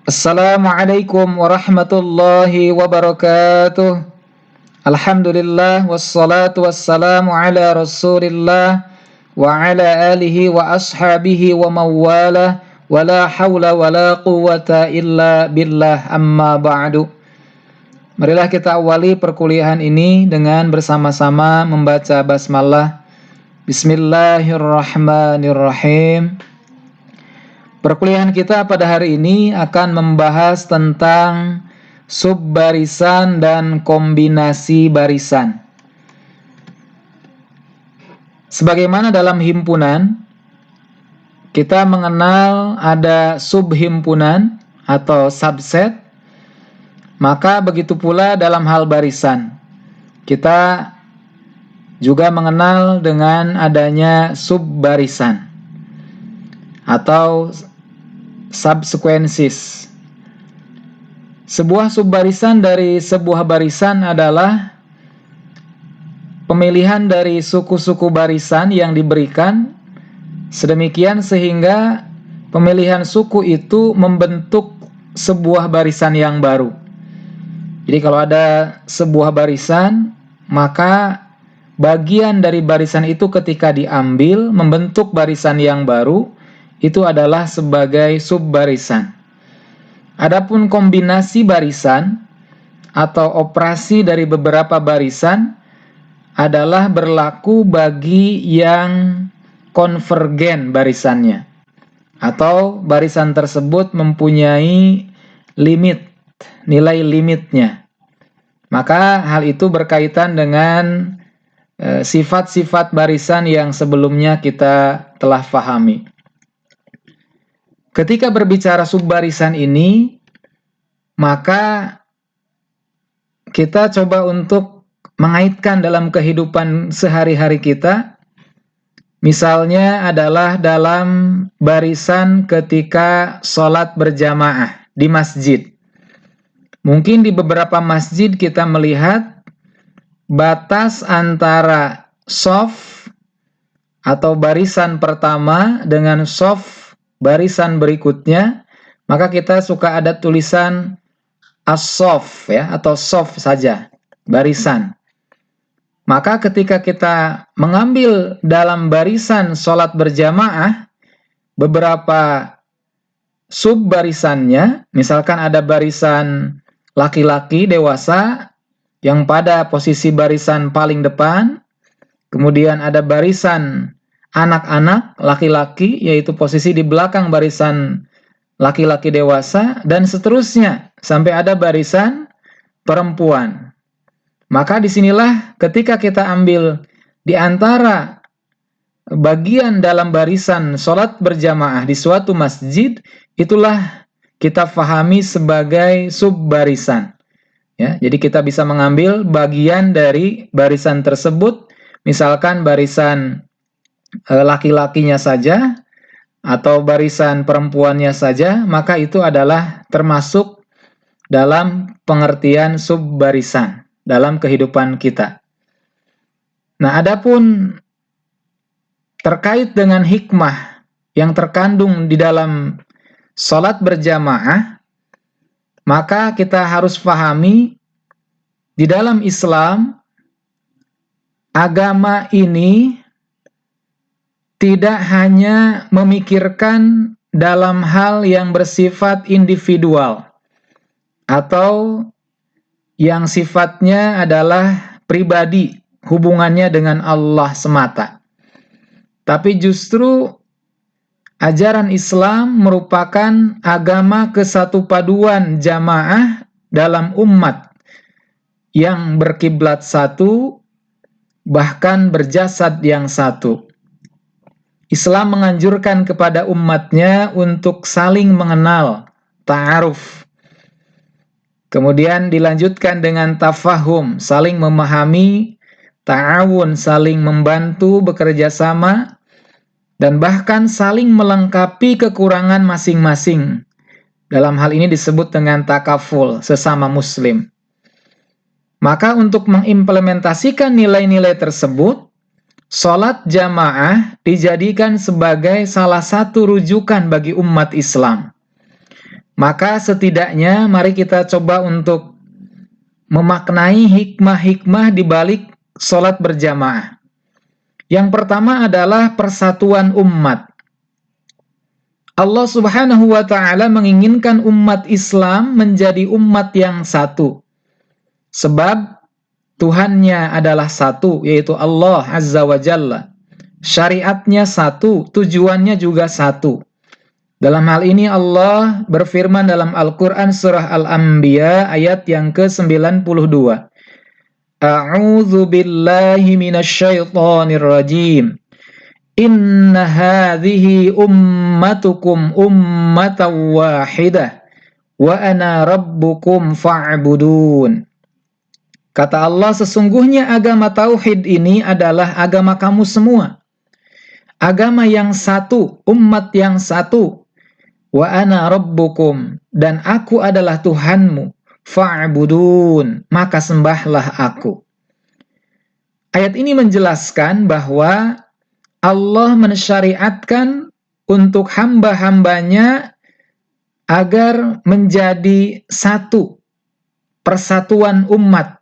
Assalamualaikum warahmatullahi wabarakatuh. Alhamdulillah wassalatu wassalamu ala Rasulillah wa ala alihi wa ashabihi wa mawalah wa la hawla wa la quwwata illa billah amma ba'du. Marilah kita awali perkuliahan ini dengan bersama-sama membaca basmalah. Bismillahirrahmanirrahim. Perkuliahan kita pada hari ini akan membahas tentang subbarisan dan kombinasi barisan. Sebagaimana dalam himpunan, kita mengenal ada subhimpunan atau subset, maka begitu pula dalam hal barisan. Kita juga mengenal dengan adanya subbarisan atau subsequences. Sebuah subbarisan dari sebuah barisan adalah pemilihan dari suku-suku barisan yang diberikan sedemikian sehingga pemilihan suku itu membentuk sebuah barisan yang baru. Jadi kalau ada sebuah barisan, maka bagian dari barisan itu ketika diambil membentuk barisan yang baru, itu adalah sebagai subbarisan. Adapun kombinasi barisan atau operasi dari beberapa barisan adalah berlaku bagi yang konvergen barisannya, atau barisan tersebut mempunyai limit, nilai limitnya. Maka hal itu berkaitan dengan sifat-sifat barisan yang sebelumnya kita telah fahami. Ketika berbicara subbarisan ini, maka kita coba untuk mengaitkan dalam kehidupan sehari-hari kita. Misalnya adalah dalam barisan ketika sholat berjamaah di masjid. Mungkin di beberapa masjid kita melihat batas antara shaf atau barisan pertama dengan shaf barisan berikutnya, maka kita suka ada tulisan as-shaf ya, atau shaf saja, barisan. Maka ketika kita mengambil dalam barisan sholat berjamaah beberapa sub barisannya, misalkan ada barisan laki-laki dewasa yang pada posisi barisan paling depan, kemudian ada barisan anak-anak laki-laki, yaitu posisi di belakang barisan laki-laki dewasa, dan seterusnya sampai ada barisan perempuan. Maka disinilah ketika kita ambil di antara bagian dalam barisan sholat berjamaah di suatu masjid, itulah kita fahami sebagai subbarisan. Ya, jadi kita bisa mengambil bagian dari barisan tersebut, misalkan barisan laki-lakinya saja atau barisan perempuannya saja, maka itu adalah termasuk dalam pengertian subbarisan dalam kehidupan kita. Nah, adapun terkait dengan hikmah yang terkandung di dalam sholat berjamaah, maka kita harus pahami di dalam Islam, agama ini tidak hanya memikirkan dalam hal yang bersifat individual atau yang sifatnya adalah pribadi, hubungannya dengan Allah semata. Tapi justru ajaran Islam merupakan agama kesatupaduan jamaah dalam umat yang berkiblat satu, bahkan berjasad yang satu. Islam menganjurkan kepada umatnya untuk saling mengenal, ta'aruf. Kemudian dilanjutkan dengan tafahum, saling memahami, ta'awun, saling membantu, bekerja sama, dan bahkan saling melengkapi kekurangan masing-masing. Dalam hal ini disebut dengan takaful, sesama muslim. Maka untuk mengimplementasikan nilai-nilai tersebut, sholat jamaah dijadikan sebagai salah satu rujukan bagi umat Islam. Maka setidaknya mari kita coba untuk memaknai hikmah-hikmah di balik sholat berjamaah. Yang pertama adalah persatuan umat. Allah Subhanahu wa ta'ala menginginkan umat Islam menjadi umat yang satu. Sebab Tuhannya adalah satu, yaitu Allah Azza wa Jalla. Syariatnya satu, tujuannya juga satu. Dalam hal ini Allah berfirman dalam Al-Quran surah Al-Anbiya ayat yang ke-92. A'udzu billahi minasyaitonir rajim. Inna hadhihi ummatukum ummatan wahidah wa ana rabbukum fa'budun. Kata Allah, sesungguhnya agama tauhid ini adalah agama kamu semua. Agama yang satu, umat yang satu. Wa ana rabbukum, dan aku adalah Tuhanmu. Fa'budun, maka sembahlah aku. Ayat ini menjelaskan bahwa Allah mensyariatkan untuk hamba-hambanya agar menjadi satu, persatuan umat.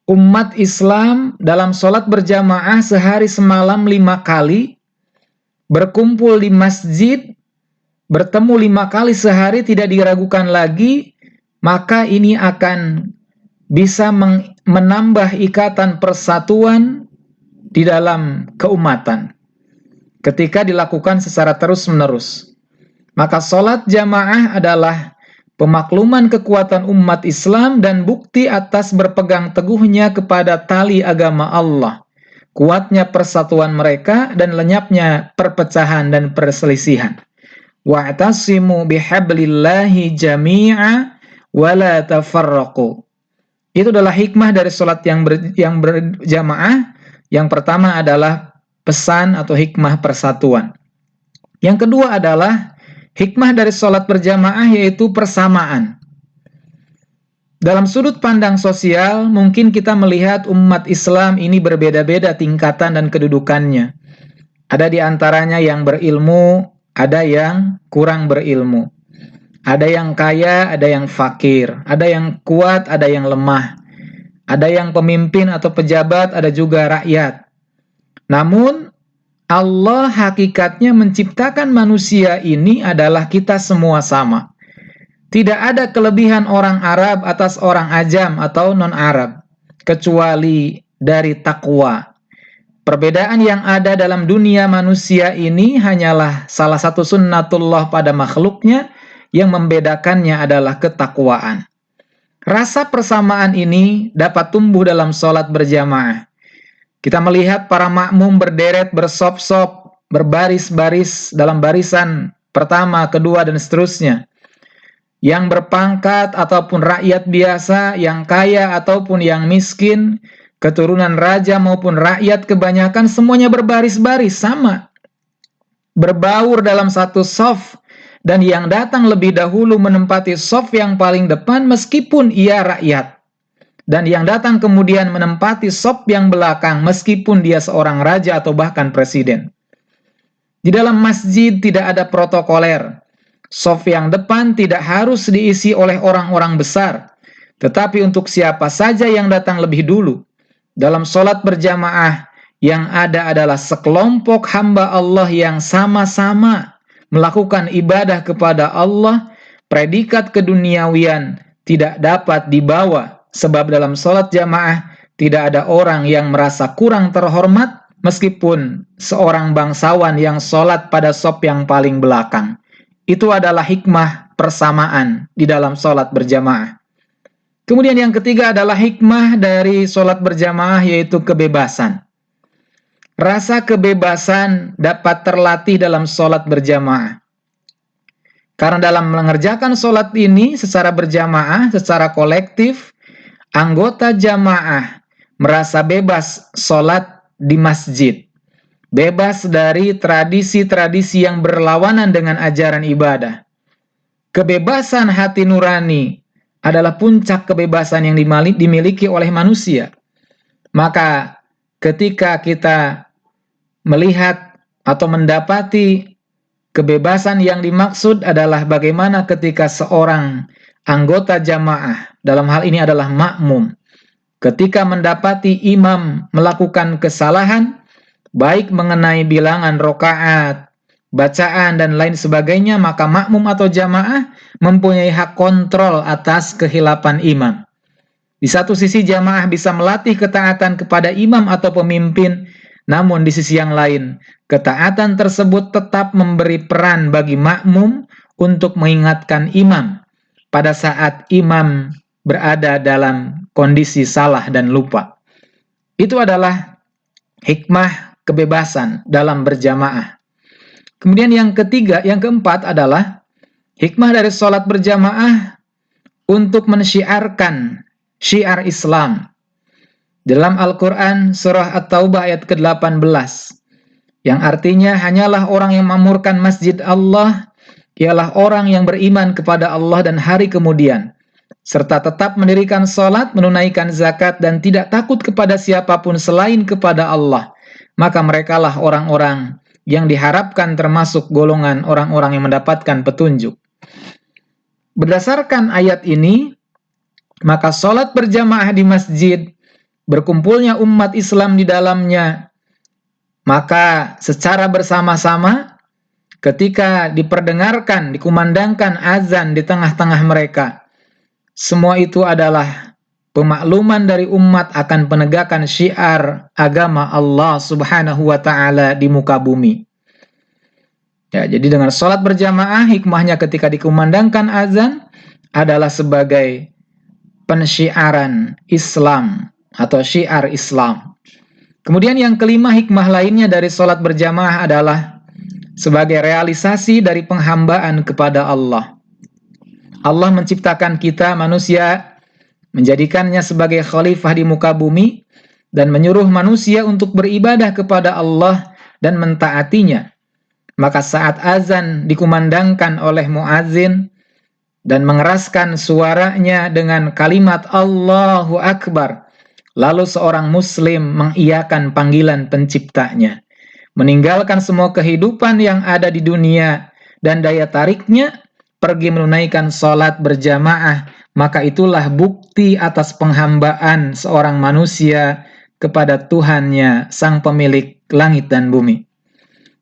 Umat Islam dalam sholat berjamaah sehari semalam 5 kali, berkumpul di masjid, bertemu 5 kali sehari tidak diragukan lagi, maka ini akan bisa menambah ikatan persatuan di dalam keumatan ketika dilakukan secara terus-menerus. Maka sholat jamaah adalah pemakluman kekuatan umat Islam dan bukti atas berpegang teguhnya kepada tali agama Allah, kuatnya persatuan mereka dan lenyapnya perpecahan dan perselisihan. Wa'tasimu bihablillahi jami'a wa la tafarraqu. Itu adalah hikmah dari sholat yang berjamaah. Yang pertama adalah pesan atau hikmah persatuan. Yang kedua adalah hikmah dari sholat berjamaah, yaitu persamaan. Dalam sudut pandang sosial, mungkin kita melihat umat Islam ini berbeda-beda tingkatan dan kedudukannya. Ada di antaranya yang berilmu, ada yang kurang berilmu. Ada yang kaya, ada yang fakir. Ada yang kuat, ada yang lemah. Ada yang pemimpin atau pejabat, ada juga rakyat. Namun, Allah hakikatnya menciptakan manusia ini adalah kita semua sama. Tidak ada kelebihan orang Arab atas orang Ajam atau non-Arab, kecuali dari takwa. Perbedaan yang ada dalam dunia manusia ini hanyalah salah satu sunnatullah pada makhluknya, yang membedakannya adalah ketakwaan. Rasa persamaan ini dapat tumbuh dalam sholat berjamaah. Kita melihat para makmum berderet, bersop-sop, berbaris-baris dalam barisan pertama, kedua, dan seterusnya. Yang berpangkat ataupun rakyat biasa, yang kaya ataupun yang miskin, keturunan raja maupun rakyat, kebanyakan semuanya berbaris-baris sama. Berbaur dalam satu shaf. Dan yang datang lebih dahulu menempati shaf yang paling depan meskipun ia rakyat. Dan yang datang kemudian menempati shaf yang belakang meskipun dia seorang raja atau bahkan presiden. Di dalam masjid tidak ada protokoler. Shaf yang depan tidak harus diisi oleh orang-orang besar, tetapi untuk siapa saja yang datang lebih dulu. Dalam sholat berjamaah, yang ada adalah sekelompok hamba Allah yang sama-sama melakukan ibadah kepada Allah. Predikat keduniawian tidak dapat dibawa, sebab dalam sholat jamaah tidak ada orang yang merasa kurang terhormat meskipun seorang bangsawan yang sholat pada shaf yang paling belakang. Itu adalah hikmah persamaan di dalam sholat berjamaah. Kemudian yang ketiga adalah hikmah dari sholat berjamaah, yaitu kebebasan. Rasa kebebasan dapat terlatih dalam sholat berjamaah. Karena dalam mengerjakan sholat ini secara berjamaah, secara kolektif, anggota jamaah merasa bebas sholat di masjid. Bebas dari tradisi-tradisi yang berlawanan dengan ajaran ibadah. Kebebasan hati nurani adalah puncak kebebasan yang dimiliki oleh manusia. Maka ketika kita melihat atau mendapati Kebebasan yang dimaksud adalah bagaimana ketika seorang anggota jamaah, dalam hal ini adalah makmum, ketika mendapati imam melakukan kesalahan, baik mengenai bilangan rokaat, bacaan, dan lain sebagainya, maka makmum atau jamaah mempunyai hak kontrol atas kehilapan imam. Di satu sisi jamaah bisa melatih ketaatan kepada imam atau pemimpin, namun di sisi yang lain, ketaatan tersebut tetap memberi peran bagi makmum untuk mengingatkan imam pada saat imam berada dalam kondisi salah dan lupa. Itu adalah hikmah kebebasan dalam berjamaah. Kemudian yang keempat adalah hikmah dari sholat berjamaah untuk mensyiarkan syiar Islam. Dalam Al-Quran surah At-Taubah ayat ke-18, yang artinya hanyalah orang yang memakmurkan masjid Allah ialah orang yang beriman kepada Allah dan hari kemudian, serta tetap mendirikan sholat, menunaikan zakat, dan tidak takut kepada siapapun selain kepada Allah. Maka merekalah orang-orang yang diharapkan termasuk golongan orang-orang yang mendapatkan petunjuk. Berdasarkan ayat ini, maka sholat berjamaah di masjid, berkumpulnya umat Islam di dalamnya, maka secara bersama-sama ketika diperdengarkan, dikumandangkan azan di tengah-tengah mereka, semua itu adalah pemakluman dari umat akan penegakan syiar agama Allah Subhanahu wa ta'ala di muka bumi. Ya, jadi dengan sholat berjamaah, hikmahnya ketika dikumandangkan azan adalah sebagai pensyiaran Islam atau syiar Islam. Kemudian yang kelima, hikmah lainnya dari sholat berjamaah adalah sebagai realisasi dari penghambaan kepada Allah. Allah menciptakan kita manusia, menjadikannya sebagai khalifah di muka bumi, dan menyuruh manusia untuk beribadah kepada Allah dan mentaatinya. Maka saat azan dikumandangkan oleh muazin dan mengeraskan suaranya dengan kalimat Allahu Akbar, lalu seorang muslim mengiyakan panggilan penciptanya, meninggalkan semua kehidupan yang ada di dunia dan daya tariknya, pergi menunaikan sholat berjamaah, maka itulah bukti atas penghambaan seorang manusia kepada Tuhannya, sang pemilik langit dan bumi.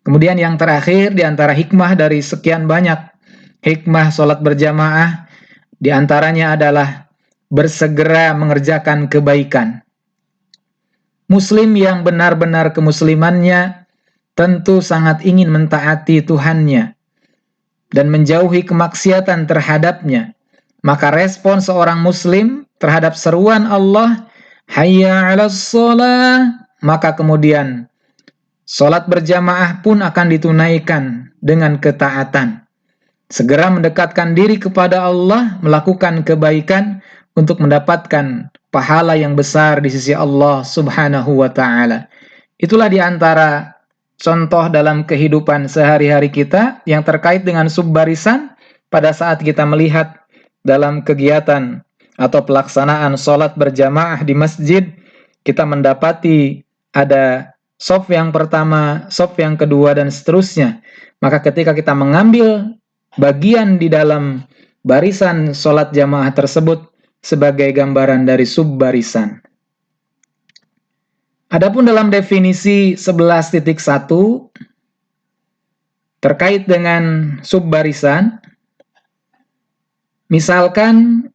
Kemudian yang terakhir, di antara hikmah dari sekian banyak hikmah sholat berjamaah, di antaranya adalah bersegera mengerjakan kebaikan. Muslim yang benar-benar kemuslimannya tentu sangat ingin mentaati Tuhannya dan menjauhi kemaksiatan terhadapnya. Maka respon seorang muslim terhadap seruan Allah, hayya 'alas shalah, maka kemudian sholat berjamaah pun akan ditunaikan dengan ketaatan. Segera mendekatkan diri kepada Allah, melakukan kebaikan untuk mendapatkan pahala yang besar di sisi Allah Subhanahu wa ta'ala. Itulah di antara contoh dalam kehidupan sehari-hari kita yang terkait dengan subbarisan pada saat kita melihat dalam kegiatan atau pelaksanaan sholat berjamaah di masjid, kita mendapati ada shaf yang pertama, shaf yang kedua, dan seterusnya. Maka ketika kita mengambil bagian di dalam barisan sholat jamaah tersebut sebagai gambaran dari subbarisan. Adapun dalam definisi 11.1 terkait dengan subbarisan, misalkan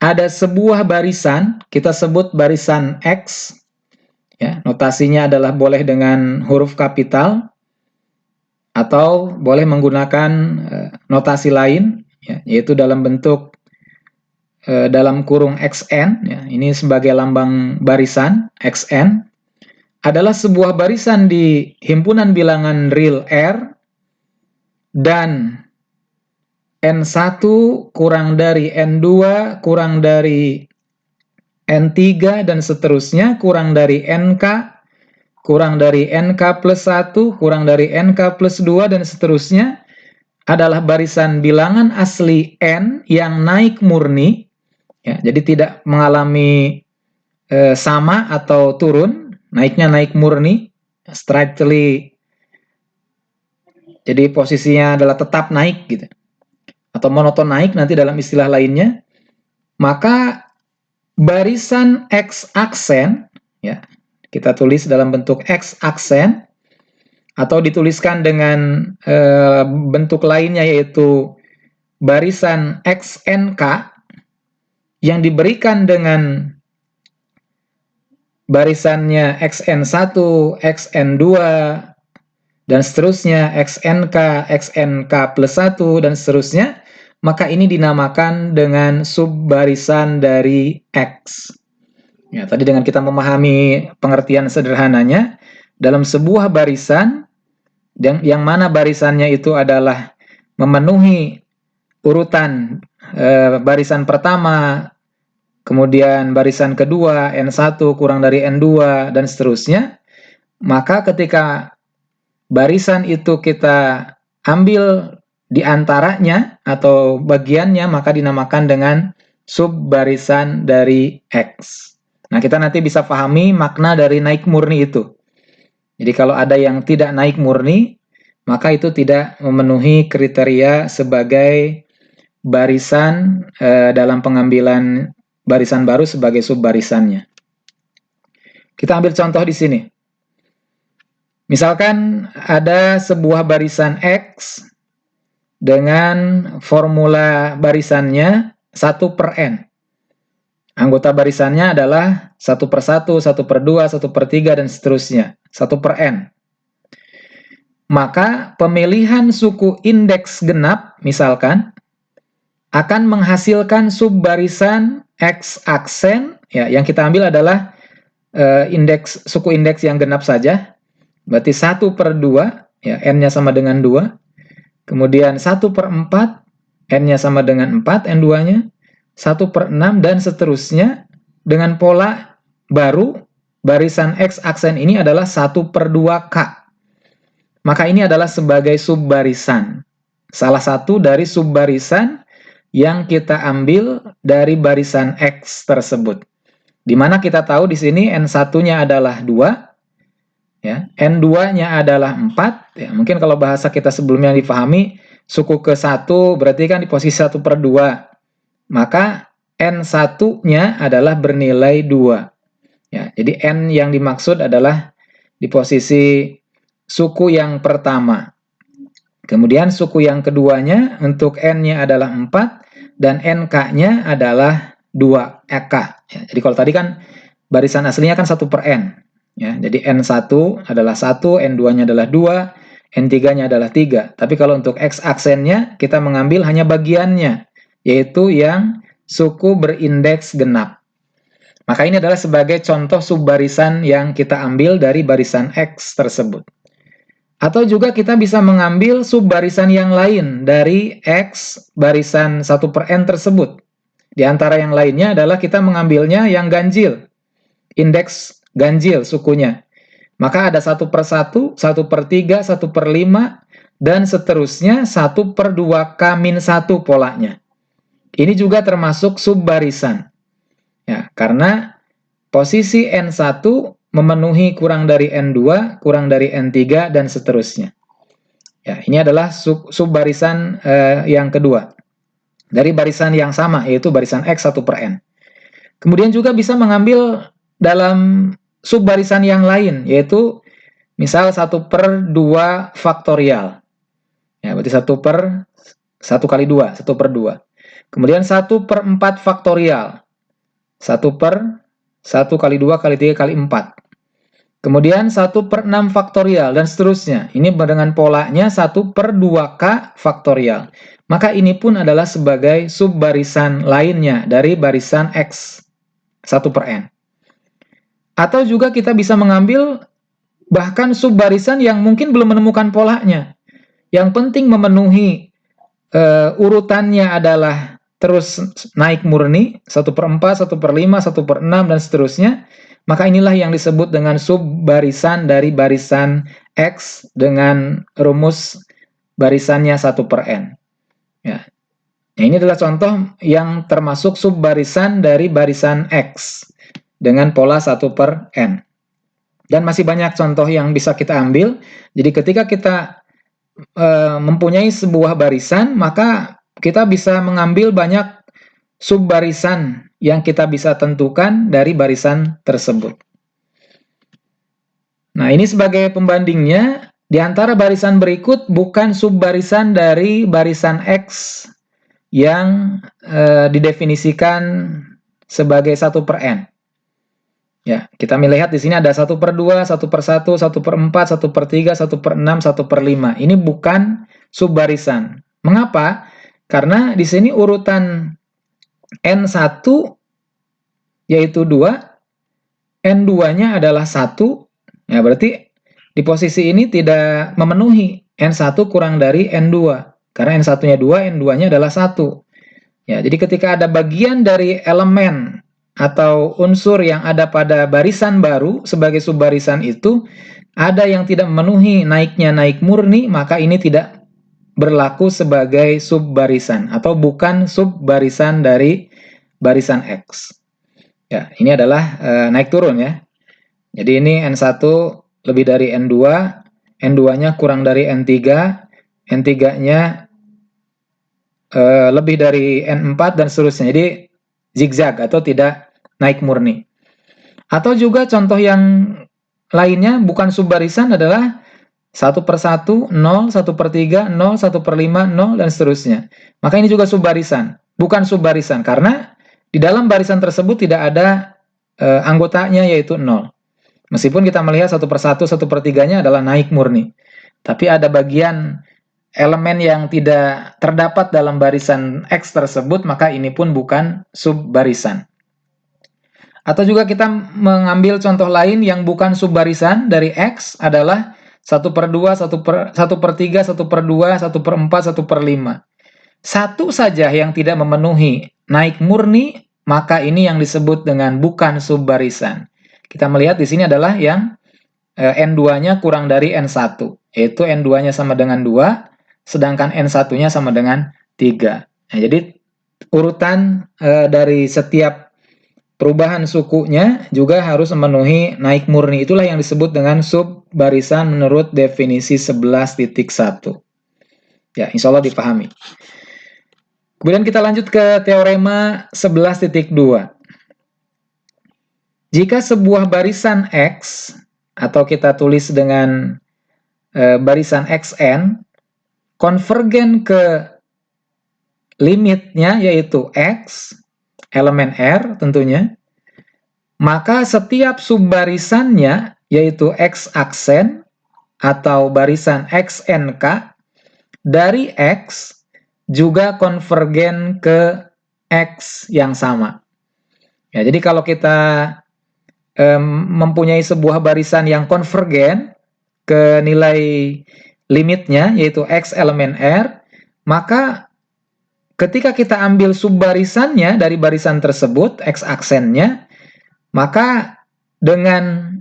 ada sebuah barisan, kita sebut barisan X, ya, notasinya adalah boleh dengan huruf kapital atau boleh menggunakan notasi lain, ya, yaitu dalam bentuk dalam kurung XN, ya, ini sebagai lambang barisan. XN adalah sebuah barisan di himpunan bilangan real R dan N1 kurang dari N2 kurang dari N3 dan seterusnya, kurang dari NK, kurang dari NK plus 1, kurang dari NK plus 2, dan seterusnya, adalah barisan bilangan asli N yang naik murni, ya, jadi tidak mengalami sama atau turun, naiknya naik murni, strictly jadi posisinya adalah tetap naik gitu, atau monoton naik nanti dalam istilah lainnya, maka barisan X aksen, ya, kita tulis dalam bentuk X aksen, atau dituliskan dengan bentuk lainnya yaitu barisan XNK yang diberikan dengan barisannya XN1, XN2, dan seterusnya, XNK, XNK plus 1, dan seterusnya, maka ini dinamakan dengan subbarisan dari X. Ya, tadi dengan kita memahami pengertian sederhananya, dalam sebuah barisan, yang mana barisannya itu adalah memenuhi urutan barisan pertama, kemudian barisan kedua, N1 kurang dari N2, dan seterusnya, maka ketika barisan itu kita ambil di antaranya atau bagiannya, maka dinamakan dengan subbarisan dari X. Nah, kita nanti bisa pahami makna dari naik murni itu. Jadi kalau ada yang tidak naik murni, maka itu tidak memenuhi kriteria sebagai barisan dalam pengambilan barisan baru sebagai subbarisannya. Kita ambil contoh di sini. Misalkan ada sebuah barisan X dengan formula barisannya 1/n. Anggota barisannya adalah 1/1, 1/2, 1/3, dan seterusnya. 1/n. Maka pemilihan suku indeks genap, misalkan, akan menghasilkan subbarisan X aksen, ya, yang kita ambil adalah suku indeks yang genap saja, berarti 1/2, ya, N-nya sama dengan 2, kemudian 1/4, N-nya sama dengan 4, N2-nya, 1/6, dan seterusnya, dengan pola baru, barisan X aksen ini adalah 1/2K. Maka ini adalah sebagai subbarisan, salah satu dari subbarisan yang kita ambil dari barisan X tersebut. Di mana kita tahu di sini N1-nya adalah 2, ya, N2-nya adalah 4, ya, mungkin kalau bahasa kita sebelumnya dipahami, suku ke-1 berarti kan di posisi 1/2, maka N1-nya adalah bernilai 2. Ya, jadi N yang dimaksud adalah di posisi suku yang pertama. Kemudian suku yang keduanya untuk N-nya adalah 4, dan NK-nya adalah 2K. Ya, jadi kalau tadi kan barisan aslinya kan 1/n. Ya, jadi N1 adalah 1, N2-nya adalah 2, N3-nya adalah 3. Tapi kalau untuk X aksennya, kita mengambil hanya bagiannya, yaitu yang suku berindeks genap. Maka ini adalah sebagai contoh subbarisan yang kita ambil dari barisan X tersebut. Atau juga kita bisa mengambil subbarisan yang lain dari X barisan 1/n tersebut. Di antara yang lainnya adalah kita mengambilnya yang ganjil, indeks ganjil sukunya. Maka ada 1/1, 1/3, 1/5, dan seterusnya 1/2K-1 polanya. Ini juga termasuk subbarisan. Ya, karena posisi N1 memenuhi kurang dari N2, kurang dari N3, dan seterusnya. Ya, ini adalah subbarisan yang kedua. Dari barisan yang sama, yaitu barisan X 1/n. Kemudian juga bisa mengambil dalam subbarisan yang lain, yaitu misal 1/2 faktorial. Ya, berarti 1 kali 2, 1/2. Kemudian 1/4 faktorial. 1 kali 2 kali 3 kali 4. Kemudian 1/6 faktorial, dan seterusnya. Ini dengan polanya 1/2K faktorial. Maka ini pun adalah sebagai subbarisan lainnya dari barisan X 1/n. Atau juga kita bisa mengambil bahkan subbarisan yang mungkin belum menemukan polanya. Yang penting memenuhi urutannya adalah terus naik murni, 1/4, 1/5, 1/6, dan seterusnya. Maka inilah yang disebut dengan subbarisan dari barisan X dengan rumus barisannya 1/n. Ya. Nah, ini adalah contoh yang termasuk subbarisan dari barisan X dengan pola 1/n. Dan masih banyak contoh yang bisa kita ambil. Jadi ketika kita mempunyai sebuah barisan, maka kita bisa mengambil banyak subbarisan yang kita bisa tentukan dari barisan tersebut. Nah, ini sebagai pembandingnya, di antara barisan berikut bukan subbarisan dari barisan X yang didefinisikan sebagai 1/n. Ya, kita melihat di sini ada 1/2, 1/1, 1/4, 1/3, 1/6, 1/5. Ini bukan subbarisan. Mengapa? Karena di sini urutan N1 yaitu 2, N2-nya adalah 1. Ya, berarti di posisi ini tidak memenuhi N1 kurang dari N2. Karena N1-nya 2, N2-nya adalah 1. Ya, jadi ketika ada bagian dari elemen atau unsur yang ada pada barisan baru sebagai subbarisan itu ada yang tidak memenuhi naiknya naik murni, maka ini tidak berlaku sebagai subbarisan atau bukan subbarisan dari barisan X. Ya, ini adalah naik turun ya. Jadi ini N1 lebih dari N2, N2-nya kurang dari N3, N3-nya lebih dari N4 dan seterusnya. Jadi zigzag atau tidak naik murni. Atau juga contoh yang lainnya bukan subbarisan adalah 1/1, 0, 1/3, 0, 1/5, 0, dan seterusnya. Maka ini juga subbarisan. Bukan subbarisan, karena di dalam barisan tersebut tidak ada anggotanya yaitu 0. Meskipun kita melihat 1/1, 1/3-nya adalah naik murni. Tapi ada bagian elemen yang tidak terdapat dalam barisan X tersebut, maka ini pun bukan subbarisan. Atau juga kita mengambil contoh lain yang bukan subbarisan dari X adalah 1/2, 1/3, 1/2, 1/4, 1/5. Satu saja yang tidak memenuhi naik murni, maka ini yang disebut dengan bukan subbarisan. Kita melihat di sini adalah yang N2-nya kurang dari N1, yaitu N2-nya sama dengan 2, sedangkan N1-nya sama dengan 3. Nah, jadi urutan dari setiap perubahan sukunya juga harus memenuhi naik murni. Itulah yang disebut dengan subbarisan menurut definisi 11.1. Ya, insya Allah dipahami. Kemudian kita lanjut ke teorema 11.2. Jika sebuah barisan X, atau kita tulis dengan barisan Xn, konvergen ke limitnya yaitu X, elemen R tentunya, maka setiap subbarisannya yaitu X aksen atau barisan XNK dari X juga konvergen ke X yang sama. Ya, jadi kalau kita mempunyai sebuah barisan yang konvergen ke nilai limitnya yaitu X elemen R, maka ketika kita ambil subbarisannya dari barisan tersebut, X aksennya, maka dengan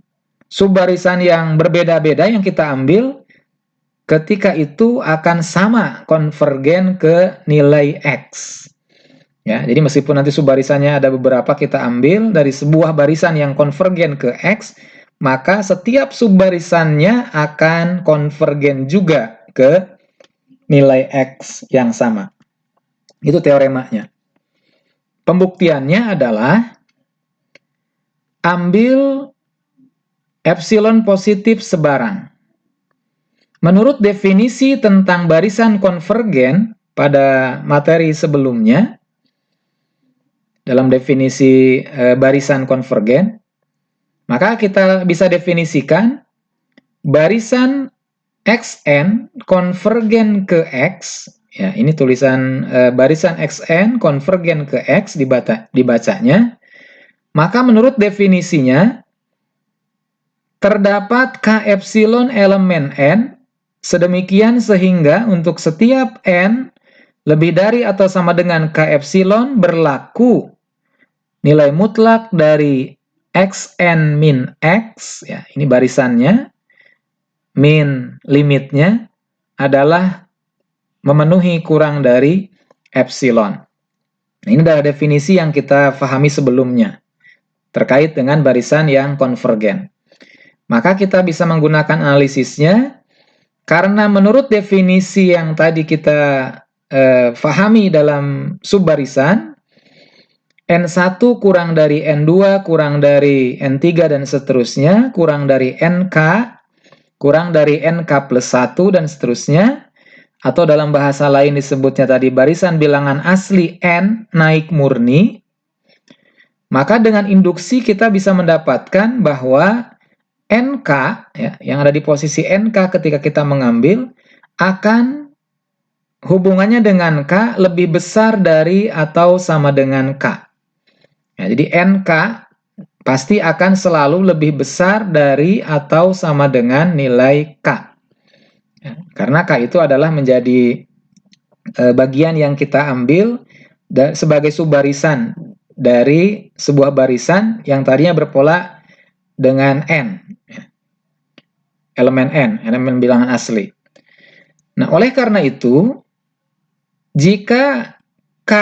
subbarisan yang berbeda-beda yang kita ambil, ketika itu akan sama konvergen ke nilai X. Ya, jadi meskipun nanti subbarisannya ada beberapa kita ambil dari sebuah barisan yang konvergen ke X, maka setiap subbarisannya akan konvergen juga ke nilai X yang sama. Itu teoremanya. Pembuktiannya adalah ambil epsilon positif sebarang. Menurut definisi tentang barisan konvergen pada materi sebelumnya, dalam definisi barisan konvergen, maka kita bisa definisikan barisan Xn konvergen ke X, ya ini tulisan barisan Xn konvergen ke X dibacanya, maka menurut definisinya terdapat K epsilon elemen N sedemikian sehingga untuk setiap N lebih dari atau sama dengan K epsilon berlaku nilai mutlak dari Xn min X, ya ini barisannya, min limitnya adalah memenuhi kurang dari epsilon. Nah, ini adalah definisi yang kita pahami sebelumnya terkait dengan barisan yang konvergen. Maka kita bisa menggunakan analisisnya Karena menurut definisi yang tadi kita fahami dalam subbarisan, N1 kurang dari N2 kurang dari N3 dan seterusnya, kurang dari NK, kurang dari NK plus 1 dan seterusnya, atau dalam bahasa lain disebutnya tadi barisan bilangan asli N naik murni, maka dengan induksi kita bisa mendapatkan bahwa NK, ya, yang ada di posisi NK ketika kita mengambil, akan hubungannya dengan K lebih besar dari atau sama dengan K. Ya, jadi NK pasti akan selalu lebih besar dari atau sama dengan nilai K. Ya, karena K itu adalah menjadi bagian yang kita ambil sebagai subbarisan dari sebuah barisan yang tadinya berpola dengan N. Elemen N, elemen bilangan asli. Nah, oleh karena itu, jika K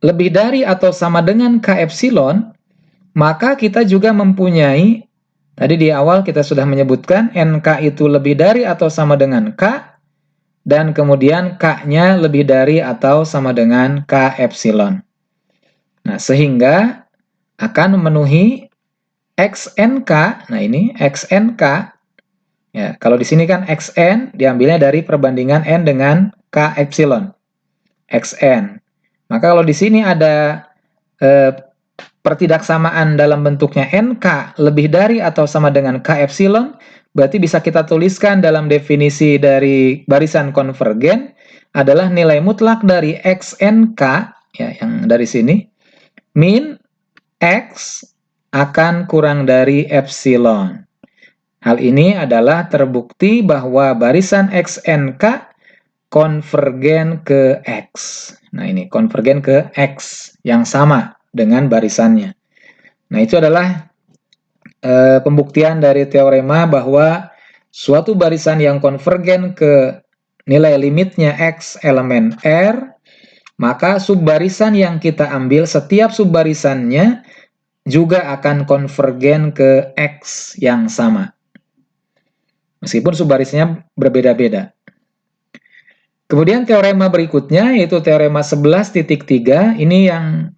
lebih dari atau sama dengan K epsilon, maka kita juga mempunyai, tadi di awal kita sudah menyebutkan, NK itu lebih dari atau sama dengan K, dan kemudian K-nya lebih dari atau sama dengan K epsilon. Nah, sehingga akan memenuhi XNK, nah ini XNK. Ya, kalau di sini kan Xn diambilnya dari perbandingan N dengan K epsilon. Xn. Maka kalau di sini ada pertidaksamaan dalam bentuknya NK lebih dari atau sama dengan K epsilon, berarti bisa kita tuliskan dalam definisi dari barisan konvergen adalah nilai mutlak dari XNK, ya, yang dari sini, min X akan kurang dari epsilon. Hal ini adalah terbukti bahwa barisan XNK konvergen ke X. Nah, ini konvergen ke X yang sama dengan barisannya. Nah, itu adalah pembuktian dari teorema bahwa suatu barisan yang konvergen ke nilai limitnya X elemen R, maka subbarisan yang kita ambil, setiap subbarisannya juga akan konvergen ke X yang sama. Meskipun subbarisannya berbeda-beda. Kemudian teorema berikutnya yaitu teorema 11.3, ini yang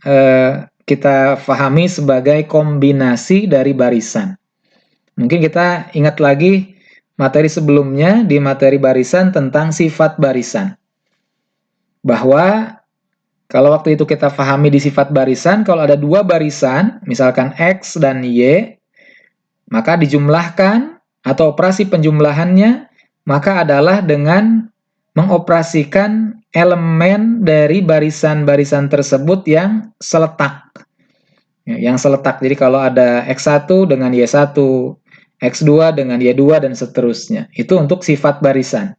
kita pahami sebagai kombinasi dari barisan. Mungkin kita ingat lagi materi sebelumnya di materi barisan tentang sifat barisan. Bahwa kalau waktu itu kita pahami di sifat barisan, kalau ada dua barisan, misalkan X dan Y, maka dijumlahkan atau operasi penjumlahannya maka adalah dengan mengoperasikan elemen dari barisan-barisan tersebut yang seletak. Yang seletak. Jadi kalau ada X1 dengan Y1, X2 dengan Y2 dan seterusnya. Itu untuk sifat barisan.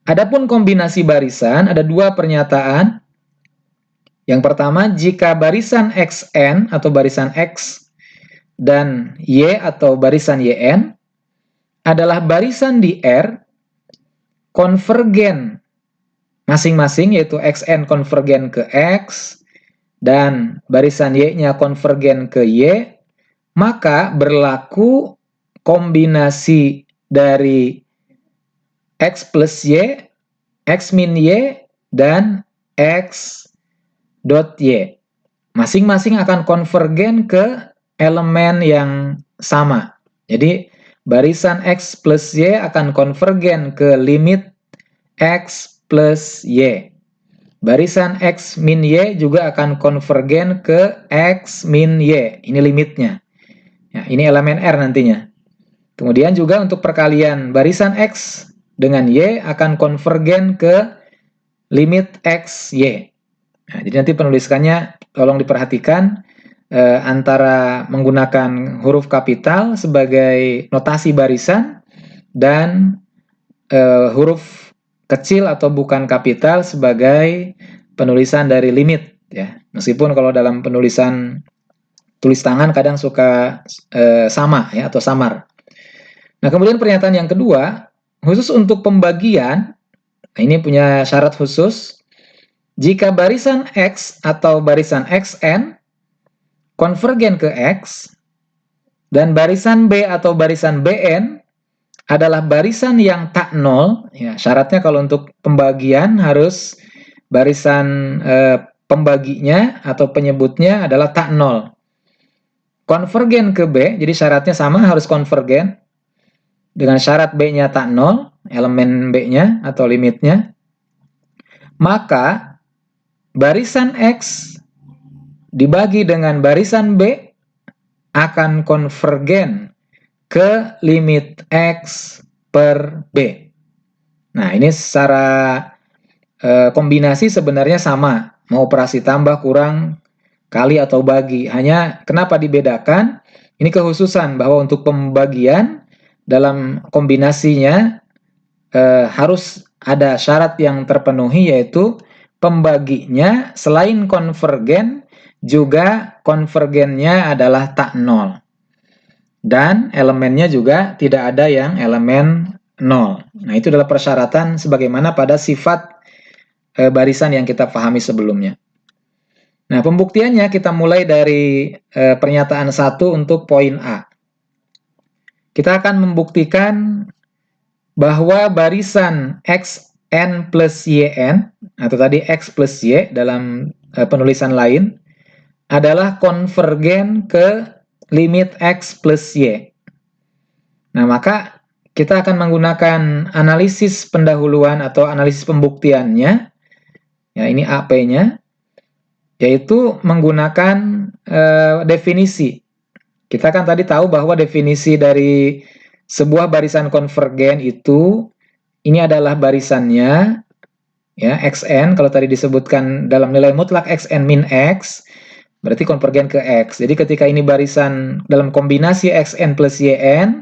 Adapun kombinasi barisan ada dua pernyataan. Yang pertama, jika barisan Xn atau barisan X dan Y atau barisan Yn adalah barisan di R konvergen masing-masing, yaitu Xn konvergen ke X dan barisan Y-nya konvergen ke Y, maka berlaku kombinasi dari X plus Y, X min Y, dan X dot Y. Masing-masing akan konvergen ke elemen yang sama. Jadi, barisan X plus Y akan konvergen ke limit X plus Y. Barisan X min Y juga akan konvergen ke X min Y. Ini limitnya. Ya, ini elemen R nantinya. Kemudian juga untuk perkalian barisan X dengan Y akan konvergen ke limit X, Y. Nah, jadi nanti penulisannya tolong diperhatikan antara menggunakan huruf kapital sebagai notasi barisan dan huruf kecil atau bukan kapital sebagai penulisan dari limit, ya. Meskipun kalau dalam penulisan tulis tangan kadang suka sama, ya, atau samar. Nah, kemudian pernyataan yang kedua, khusus untuk pembagian, nah ini punya syarat khusus. Jika barisan X atau barisan Xn konvergen ke X dan barisan B atau barisan Bn adalah barisan yang tak nol, ya, syaratnya kalau untuk pembagian harus barisan pembaginya atau penyebutnya adalah tak nol. Konvergen ke B, jadi syaratnya sama, harus konvergen dengan syarat B-nya tak nol, elemen B-nya atau limitnya, maka barisan X dibagi dengan barisan B akan konvergen ke limit X per B. Nah, ini secara kombinasi sebenarnya sama, mau operasi tambah, kurang, kali, atau bagi. Hanya kenapa dibedakan? Ini kekhususan bahwa untuk pembagian dalam kombinasinya harus ada syarat yang terpenuhi, yaitu pembaginya selain konvergen juga konvergennya adalah tak nol. Dan elemennya juga tidak ada yang elemen nol. Nah, itu adalah persyaratan sebagaimana pada sifat barisan yang kita pahami sebelumnya. Nah, pembuktiannya kita mulai dari pernyataan 1 untuk poin A. Kita akan membuktikan bahwa barisan xn plus yn, atau tadi x plus y dalam penulisan lain, adalah konvergen ke limit x plus y. Nah, maka kita akan menggunakan analisis pendahuluan atau analisis pembuktiannya, ya ini AP-nya, yaitu menggunakan definisi. Kita kan tadi tahu bahwa definisi dari sebuah barisan konvergen itu, ini adalah barisannya, ya, xn, kalau tadi disebutkan dalam nilai mutlak xn min x, berarti konvergen ke x. Jadi ketika ini barisan dalam kombinasi xn plus yn,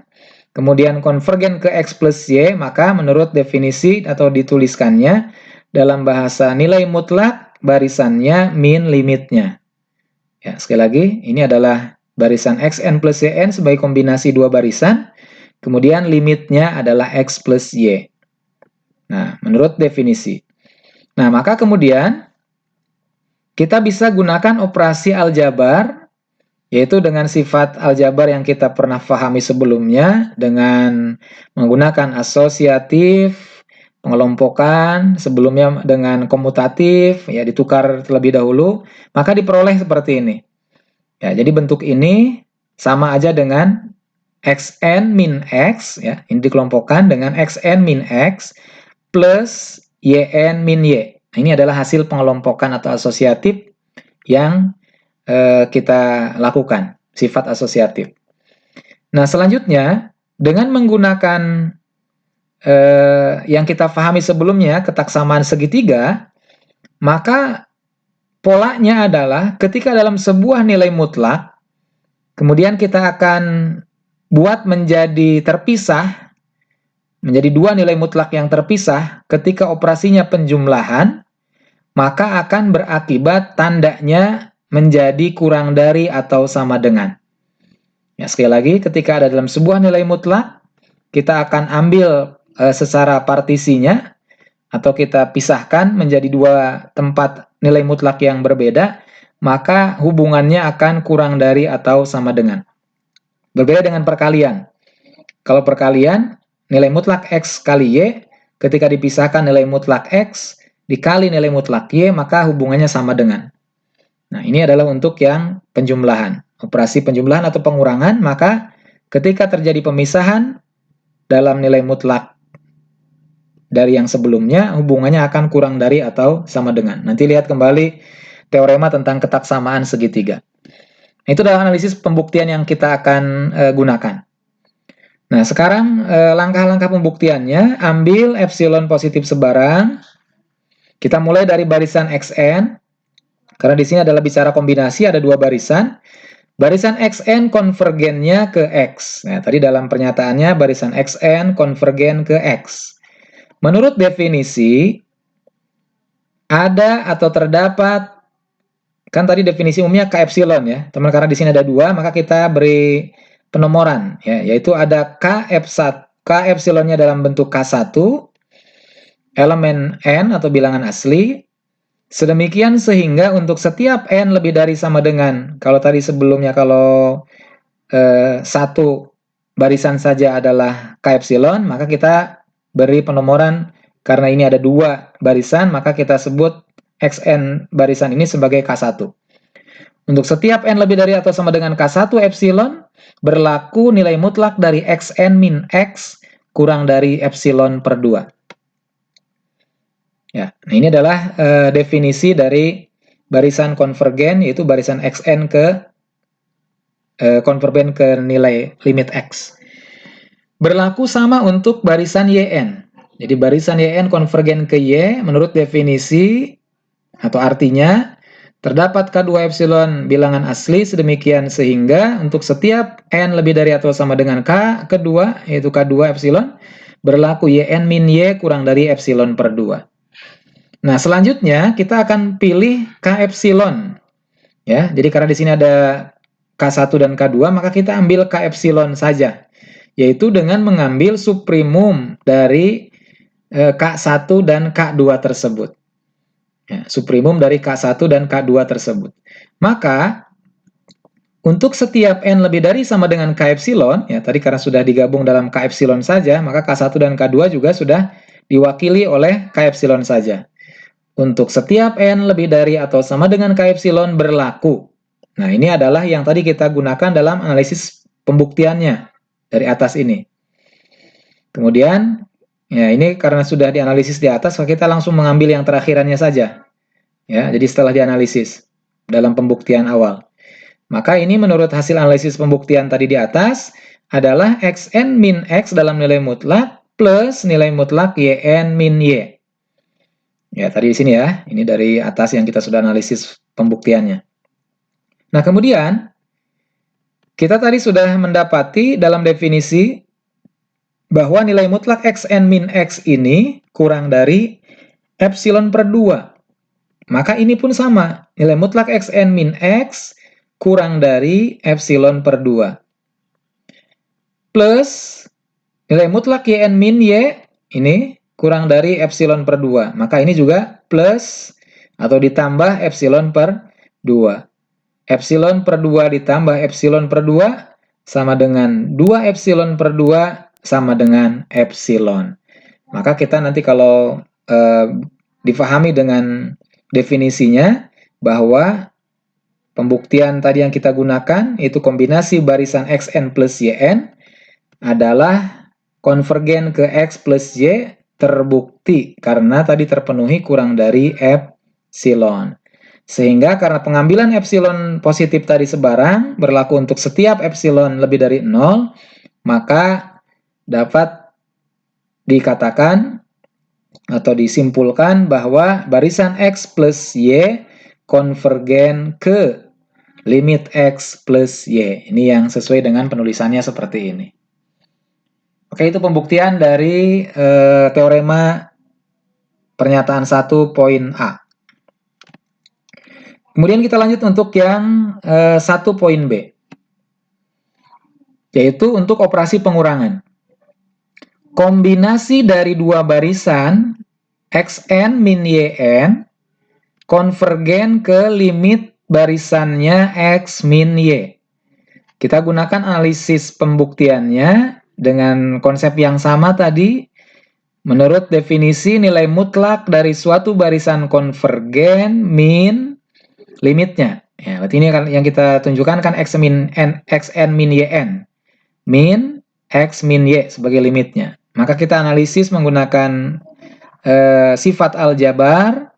kemudian konvergen ke x plus y, maka menurut definisi atau dituliskannya dalam bahasa nilai mutlak, barisannya min limitnya. Ya, sekali lagi, ini adalah barisan xn plus yn sebagai kombinasi dua barisan, kemudian limitnya adalah x plus y. Nah, menurut definisi. Nah, maka kemudian kita bisa gunakan operasi aljabar, yaitu dengan sifat aljabar yang kita pernah pahami sebelumnya, dengan menggunakan asosiatif, pengelompokan, sebelumnya dengan komutatif, ya ditukar terlebih dahulu, maka diperoleh seperti ini. Ya, jadi bentuk ini sama aja dengan xn min x, ya, ini dikelompokkan dengan xn min x plus yn min y. Ini adalah hasil pengelompokan atau asosiatif yang kita lakukan, sifat asosiatif. Nah, selanjutnya, dengan menggunakan yang kita pahami sebelumnya, ketaksamaan segitiga, maka polanya adalah ketika dalam sebuah nilai mutlak, kemudian kita akan buat menjadi terpisah, menjadi dua nilai mutlak yang terpisah, ketika operasinya penjumlahan, maka akan berakibat tandanya menjadi kurang dari atau sama dengan. Ya, sekali lagi, ketika ada dalam sebuah nilai mutlak, kita akan ambil secara partisinya, atau kita pisahkan menjadi dua tempat nilai mutlak yang berbeda, maka hubungannya akan kurang dari atau sama dengan. Berbeda dengan perkalian. Kalau perkalian, nilai mutlak X kali Y, ketika dipisahkan nilai mutlak X dikali nilai mutlak Y, maka hubungannya sama dengan. Nah, ini adalah untuk yang penjumlahan. Operasi penjumlahan atau pengurangan, maka ketika terjadi pemisahan dalam nilai mutlak dari yang sebelumnya, hubungannya akan kurang dari atau sama dengan. Nanti lihat kembali teorema tentang ketaksamaan segitiga. Itu adalah analisis pembuktian yang kita akan gunakan. Nah, sekarang langkah-langkah pembuktiannya, ambil epsilon positif sebarang. Kita mulai dari barisan xn, karena di sini adalah bicara kombinasi, ada dua barisan. Barisan xn konvergennya ke x. Nah, tadi dalam pernyataannya barisan xn konvergen ke x. Menurut definisi, ada atau terdapat, kan tadi definisi umumnya k epsilon ya, teman, karena di sini ada dua, maka kita beri penomoran, ya, yaitu ada k epsilonnya dalam bentuk k1, elemen n atau bilangan asli, sedemikian sehingga untuk setiap n lebih dari sama dengan, kalau tadi sebelumnya kalau 1 barisan saja adalah K epsilon, maka kita beri penomoran karena ini ada 2 barisan, maka kita sebut Xn barisan ini sebagai K1. Untuk setiap n lebih dari atau sama dengan K1 epsilon, berlaku nilai mutlak dari Xn min X kurang dari epsilon per 2. Ya, nah ini adalah definisi dari barisan konvergen, yaitu barisan Xn konvergen ke nilai limit X. Berlaku sama untuk barisan Yn. Jadi barisan Yn konvergen ke Y menurut definisi atau artinya terdapat K2 epsilon bilangan asli sedemikian sehingga untuk setiap N lebih dari atau sama dengan K kedua, yaitu K2 epsilon, berlaku Yn min Y kurang dari epsilon per 2. Nah, selanjutnya kita akan pilih K epsilon. Ya, jadi karena di sini ada K1 dan K2, maka kita ambil K epsilon saja, yaitu dengan mengambil suprimum dari K1 dan K2 tersebut. Ya, suprimum dari K1 dan K2 tersebut. Maka, untuk setiap N lebih dari sama dengan K epsilon, ya tadi karena sudah digabung dalam K epsilon saja, maka K1 dan K2 juga sudah diwakili oleh K epsilon saja. Untuk setiap N lebih dari atau sama dengan K epsilon berlaku. Nah, ini adalah yang tadi kita gunakan dalam analisis pembuktiannya dari atas ini. Kemudian, ya ini karena sudah dianalisis di atas, maka kita langsung mengambil yang terakhirannya saja. Ya, jadi setelah dianalisis dalam pembuktian awal. Maka ini menurut hasil analisis pembuktian tadi di atas adalah Xn min X dalam nilai mutlak plus nilai mutlak Yn min Y. Ya, tadi di sini ya, ini dari atas yang kita sudah analisis pembuktiannya. Nah, kemudian kita tadi sudah mendapati dalam definisi bahwa nilai mutlak Xn min X ini kurang dari epsilon per 2. Maka ini pun sama, nilai mutlak Xn min X kurang dari epsilon per 2. Plus nilai mutlak Yn min Y ini kurang dari epsilon per 2. Maka ini juga plus atau ditambah epsilon per 2. Epsilon per 2 ditambah epsilon per 2 sama dengan 2 epsilon per 2 sama dengan epsilon. Maka kita nanti kalau difahami dengan definisinya bahwa pembuktian tadi yang kita gunakan itu kombinasi barisan Xn plus Yn adalah konvergen ke X plus Y terbukti karena tadi terpenuhi kurang dari epsilon. Sehingga karena pengambilan epsilon positif tadi sebarang berlaku untuk setiap epsilon lebih dari 0, maka dapat dikatakan atau disimpulkan bahwa barisan X plus Y konvergen ke limit X plus Y. Ini yang sesuai dengan penulisannya seperti ini. Oke, itu pembuktian dari teorema pernyataan 1 poin A. Kemudian kita lanjut untuk yang 1 poin B, yaitu untuk operasi pengurangan. Kombinasi dari 2 barisan Xn min Yn konvergen ke limit barisannya X min Y. Kita gunakan analisis pembuktiannya dengan konsep yang sama tadi. Menurut definisi nilai mutlak dari suatu barisan konvergen min limitnya. Ya, berarti ini yang kita tunjukkan kan Xn min Yn. Min X min Y sebagai limitnya. Maka kita analisis menggunakan sifat aljabar,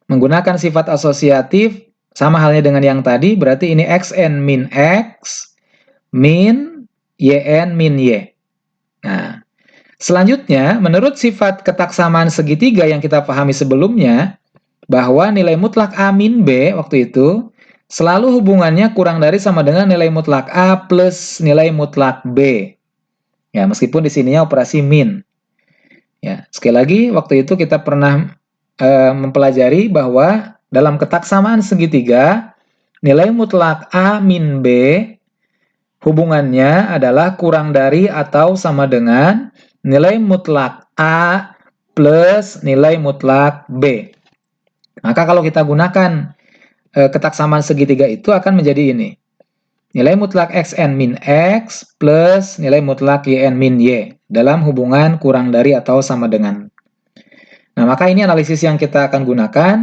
menggunakan sifat asosiatif, sama halnya dengan yang tadi, berarti ini Xn min X, min Yn min Y. Nah, selanjutnya, menurut sifat ketaksamaan segitiga yang kita pahami sebelumnya, bahwa nilai mutlak A min B waktu itu, selalu hubungannya kurang dari sama dengan nilai mutlak A plus nilai mutlak B. Ya, meskipun di sininya operasi min. Ya, sekali lagi, waktu itu kita pernah mempelajari bahwa dalam ketaksamaan segitiga, nilai mutlak A min B hubungannya adalah kurang dari atau sama dengan nilai mutlak A plus nilai mutlak B. Maka kalau kita gunakan ketaksamaan segitiga itu akan menjadi ini. nilai mutlak xn min x plus nilai mutlak yn min y dalam hubungan kurang dari atau sama dengan. Nah, maka ini analisis yang kita akan gunakan.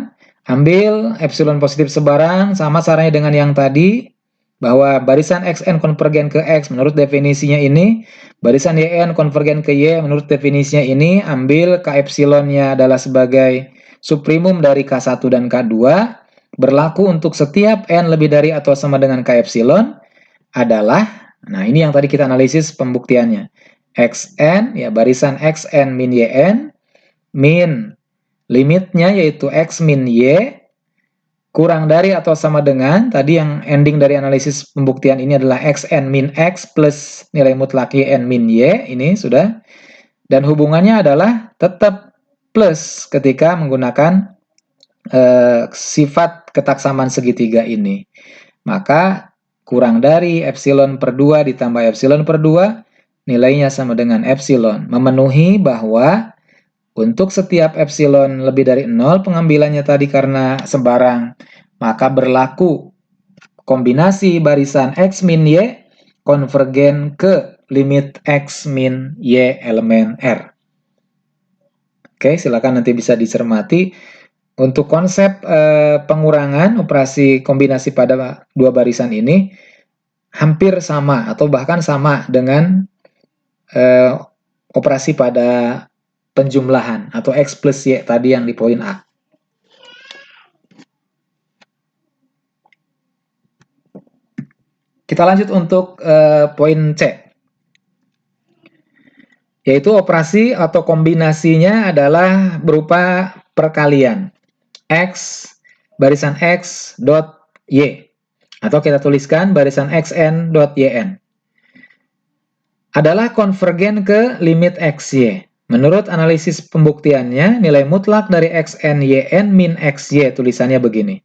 Ambil epsilon positif sebarang, sama caranya dengan yang tadi, bahwa barisan xn konvergen ke x menurut definisinya ini, barisan yn konvergen ke y menurut definisinya ini, ambil k epsilonnya adalah sebagai subprimum dari k1 dan k2, berlaku untuk setiap n lebih dari atau sama dengan k epsilon, adalah, nah ini yang tadi kita analisis pembuktiannya, xn, ya barisan xn min yn, min limitnya yaitu x min y kurang dari atau sama dengan, tadi yang ending dari analisis pembuktian ini adalah xn min x plus nilai mutlak yn min y, ini sudah, dan hubungannya adalah tetap plus ketika menggunakan sifat ketaksamaan segitiga ini. Maka kurang dari epsilon per 2 ditambah epsilon per 2, nilainya sama dengan epsilon, memenuhi bahwa untuk setiap epsilon lebih dari 0 pengambilannya tadi karena sembarang, maka berlaku kombinasi barisan x min y konvergen ke limit x min y elemen R. Oke, silakan nanti bisa dicermati. Untuk konsep pengurangan operasi kombinasi pada dua barisan ini hampir sama atau bahkan sama dengan operasi pada penjumlahan atau X plus Y tadi yang di poin A. Kita lanjut untuk poin C, yaitu operasi atau kombinasinya adalah berupa perkalian X barisan X dot Y, atau kita tuliskan barisan XN dot YN, adalah konvergen ke limit XY. Menurut analisis pembuktiannya, nilai mutlak dari xn yn min xy, tulisannya begini.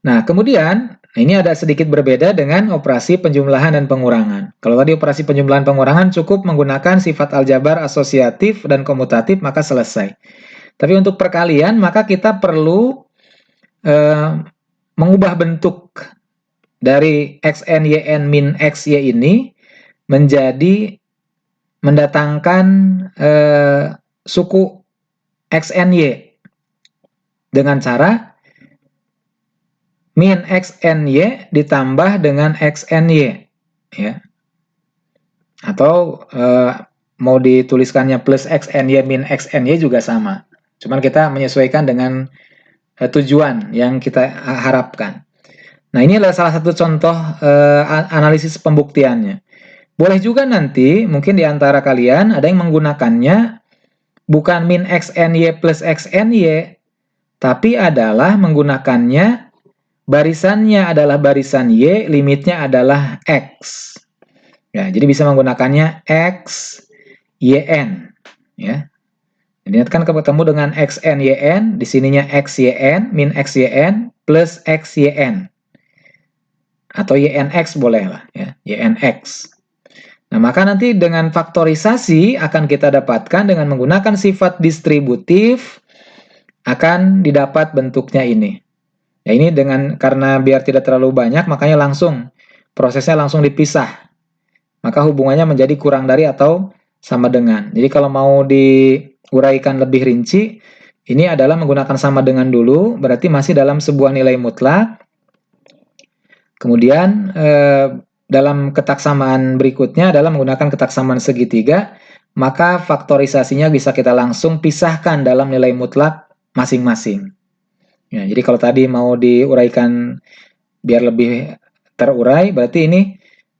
Nah, kemudian ini ada sedikit berbeda dengan operasi penjumlahan dan pengurangan. Kalau tadi operasi penjumlahan pengurangan cukup menggunakan sifat aljabar asosiatif dan komutatif, maka selesai. Tapi untuk perkalian, maka kita perlu mengubah bentuk dari xn yn min xy ini menjadi mendatangkan suku xny dengan cara min xny ditambah dengan xny, ya, atau mau dituliskannya plus xny min xny juga sama, cuman kita menyesuaikan dengan tujuan yang kita harapkan. Nah, ini adalah salah satu contoh analisis pembuktiannya. Boleh juga nanti, mungkin di antara kalian ada yang menggunakannya bukan min xny plus xny, tapi adalah menggunakannya barisannya adalah barisan y, limitnya adalah x. Ya, jadi bisa menggunakannya x, yn. Ya. Jadi kan ketemu dengan xn yn, di sininya xyn, min xyn, plus xyn. Atau ynx boleh lah, ya, ynx. Nah, maka nanti dengan faktorisasi akan kita dapatkan dengan menggunakan sifat distributif akan didapat bentuknya ini. Ya, ini karena biar tidak terlalu banyak, makanya prosesnya langsung dipisah. Maka hubungannya menjadi kurang dari atau sama dengan. Jadi kalau mau diuraikan lebih rinci, ini adalah menggunakan sama dengan dulu, berarti masih dalam sebuah nilai mutlak. Kemudian dalam ketaksamaan berikutnya adalah menggunakan ketaksamaan segitiga, maka faktorisasinya bisa kita langsung pisahkan dalam nilai mutlak masing-masing. Ya, jadi kalau tadi mau diuraikan biar lebih terurai, berarti ini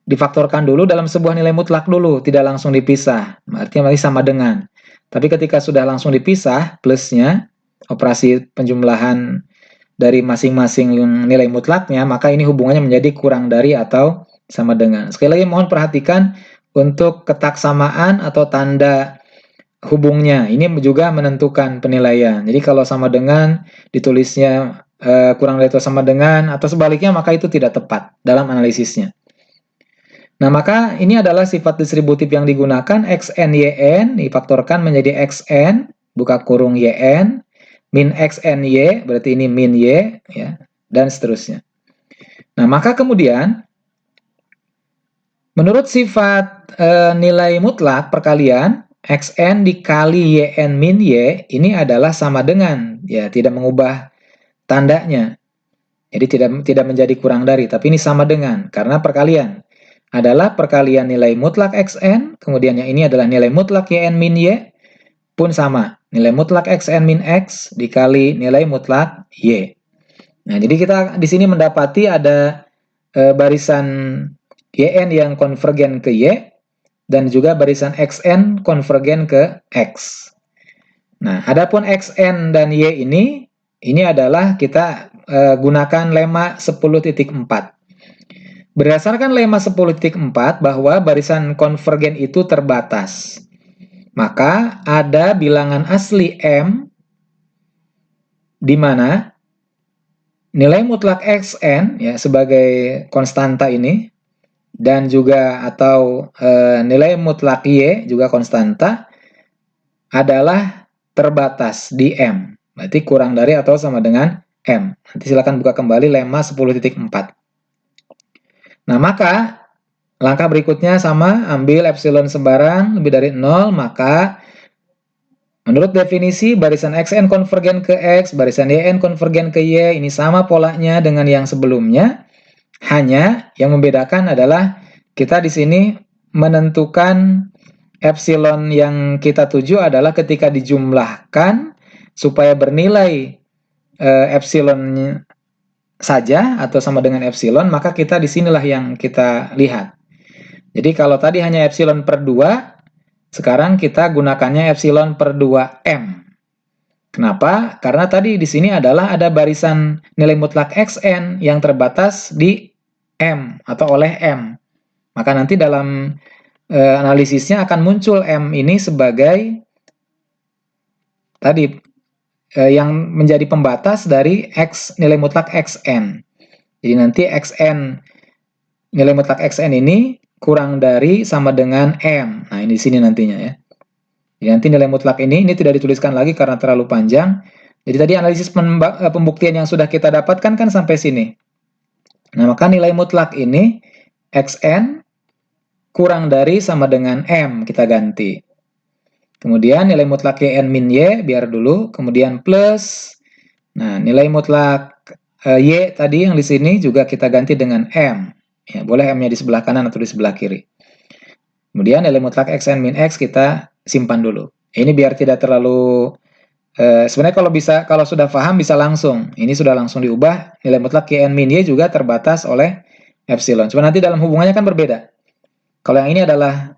difaktorkan dulu dalam sebuah nilai mutlak dulu, tidak langsung dipisah, artinya masih sama dengan. Tapi ketika sudah langsung dipisah, plusnya, operasi penjumlahan dari masing-masing nilai mutlaknya, maka ini hubungannya menjadi kurang dari atau sama dengan. Sekali lagi mohon perhatikan untuk ketaksamaan atau tanda hubungnya. Ini juga menentukan penilaian. Jadi kalau sama dengan ditulisnya kurang dari atau sama dengan atau sebaliknya, maka itu tidak tepat dalam analisisnya. Nah, maka ini adalah sifat distributif yang digunakan. Xn yn difaktorkan menjadi xn buka kurung yn min xny, berarti ini min y, ya, dan seterusnya. Nah, maka kemudian Menurut sifat nilai mutlak perkalian, xn dikali yn min y ini adalah sama dengan, ya tidak mengubah tandanya. Jadi tidak menjadi kurang dari, tapi ini sama dengan, karena perkalian adalah perkalian nilai mutlak xn, kemudian yang ini adalah nilai mutlak yn min y, pun sama. Nilai mutlak xn min x dikali nilai mutlak y. Nah, jadi kita di sini mendapati ada barisan yn yang konvergen ke y, dan juga barisan xn konvergen ke x. Nah, adapun xn dan y ini adalah kita gunakan lemma 10.4. Berdasarkan lemma 10.4 bahwa barisan konvergen itu terbatas. Maka ada bilangan asli M di mana nilai mutlak xn ya sebagai konstanta ini dan juga atau nilai mutlak y juga konstanta adalah terbatas di M. Berarti kurang dari atau sama dengan M. Nanti silakan buka kembali lemma 10.4. Nah, maka langkah berikutnya sama, ambil epsilon sembarang lebih dari 0, maka menurut definisi barisan xn konvergen ke x, barisan yn konvergen ke y, ini sama polanya dengan yang sebelumnya. Hanya yang membedakan adalah kita di sini menentukan epsilon yang kita tuju adalah ketika dijumlahkan supaya bernilai epsilon saja atau sama dengan epsilon, maka kita di sinilah yang kita lihat. Jadi kalau tadi hanya epsilon per 2, sekarang kita gunakannya epsilon per 2m. Kenapa? Karena tadi di sini adalah ada barisan nilai mutlak xn yang terbatas di m atau oleh m. Maka nanti dalam analisisnya akan muncul m ini sebagai tadi yang menjadi pembatas dari x nilai mutlak xn. Jadi nanti xn nilai mutlak xn ini kurang dari sama dengan m. Nah, ini di sini nantinya ya. Jadi nanti nilai mutlak ini tidak dituliskan lagi karena terlalu panjang. Jadi tadi analisis pembuktian yang sudah kita dapatkan kan sampai sini. Nah, maka nilai mutlak ini xn kurang dari sama dengan m, kita ganti. Kemudian nilai mutlak yn min y, biar dulu. Kemudian plus, nah nilai mutlak y tadi yang di sini juga kita ganti dengan m. Ya, boleh m-nya di sebelah kanan atau di sebelah kiri. Kemudian nilai mutlak xn min x kita simpan dulu. Ini biar tidak terlalu sebenarnya kalau sudah paham bisa langsung. Ini sudah langsung diubah. Nilai mutlak yn min y juga terbatas oleh epsilon. Cuma nanti dalam hubungannya kan berbeda. Kalau yang ini adalah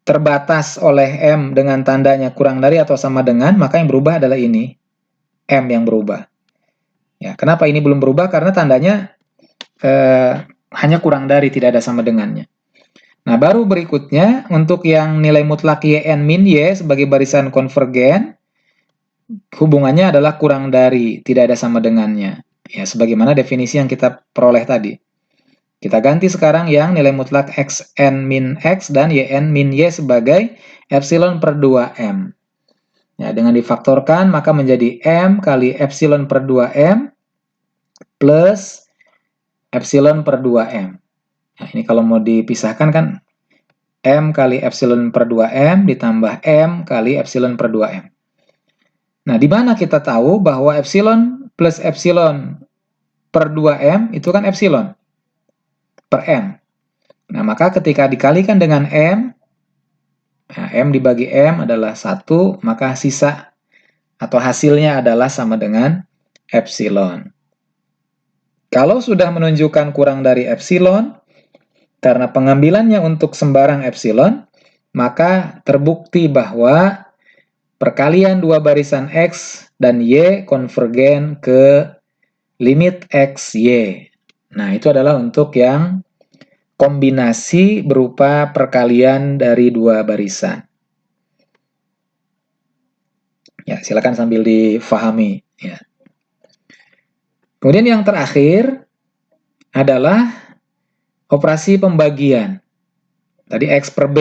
terbatas oleh m dengan tandanya kurang dari atau sama dengan, maka yang berubah adalah ini, m yang berubah. Ya, kenapa ini belum berubah? Karena tandanya hanya kurang dari, tidak ada sama dengannya. Nah, baru berikutnya untuk yang nilai mutlak yn min y sebagai barisan konvergen, hubungannya adalah kurang dari, tidak ada sama dengannya. Ya, sebagaimana definisi yang kita peroleh tadi. Kita ganti sekarang yang nilai mutlak xn min x dan yn min y sebagai epsilon per 2m. Ya, dengan difaktorkan maka menjadi m kali epsilon per 2m plus epsilon per 2m. Nah, ini kalau mau dipisahkan kan m kali epsilon per 2m ditambah m kali epsilon per 2m. Nah, di mana kita tahu bahwa epsilon plus epsilon per 2m itu kan epsilon per m. Nah, maka ketika dikalikan dengan m, nah, m dibagi m adalah 1, maka sisa atau hasilnya adalah sama dengan epsilon. Kalau sudah menunjukkan kurang dari epsilon, karena pengambilannya untuk sembarang epsilon, maka terbukti bahwa perkalian dua barisan x dan y konvergen ke limit x, y. Nah, itu adalah untuk yang kombinasi berupa perkalian dari dua barisan. Ya, silakan sambil difahami. Ya. Kemudian yang terakhir adalah operasi pembagian. Tadi x per b.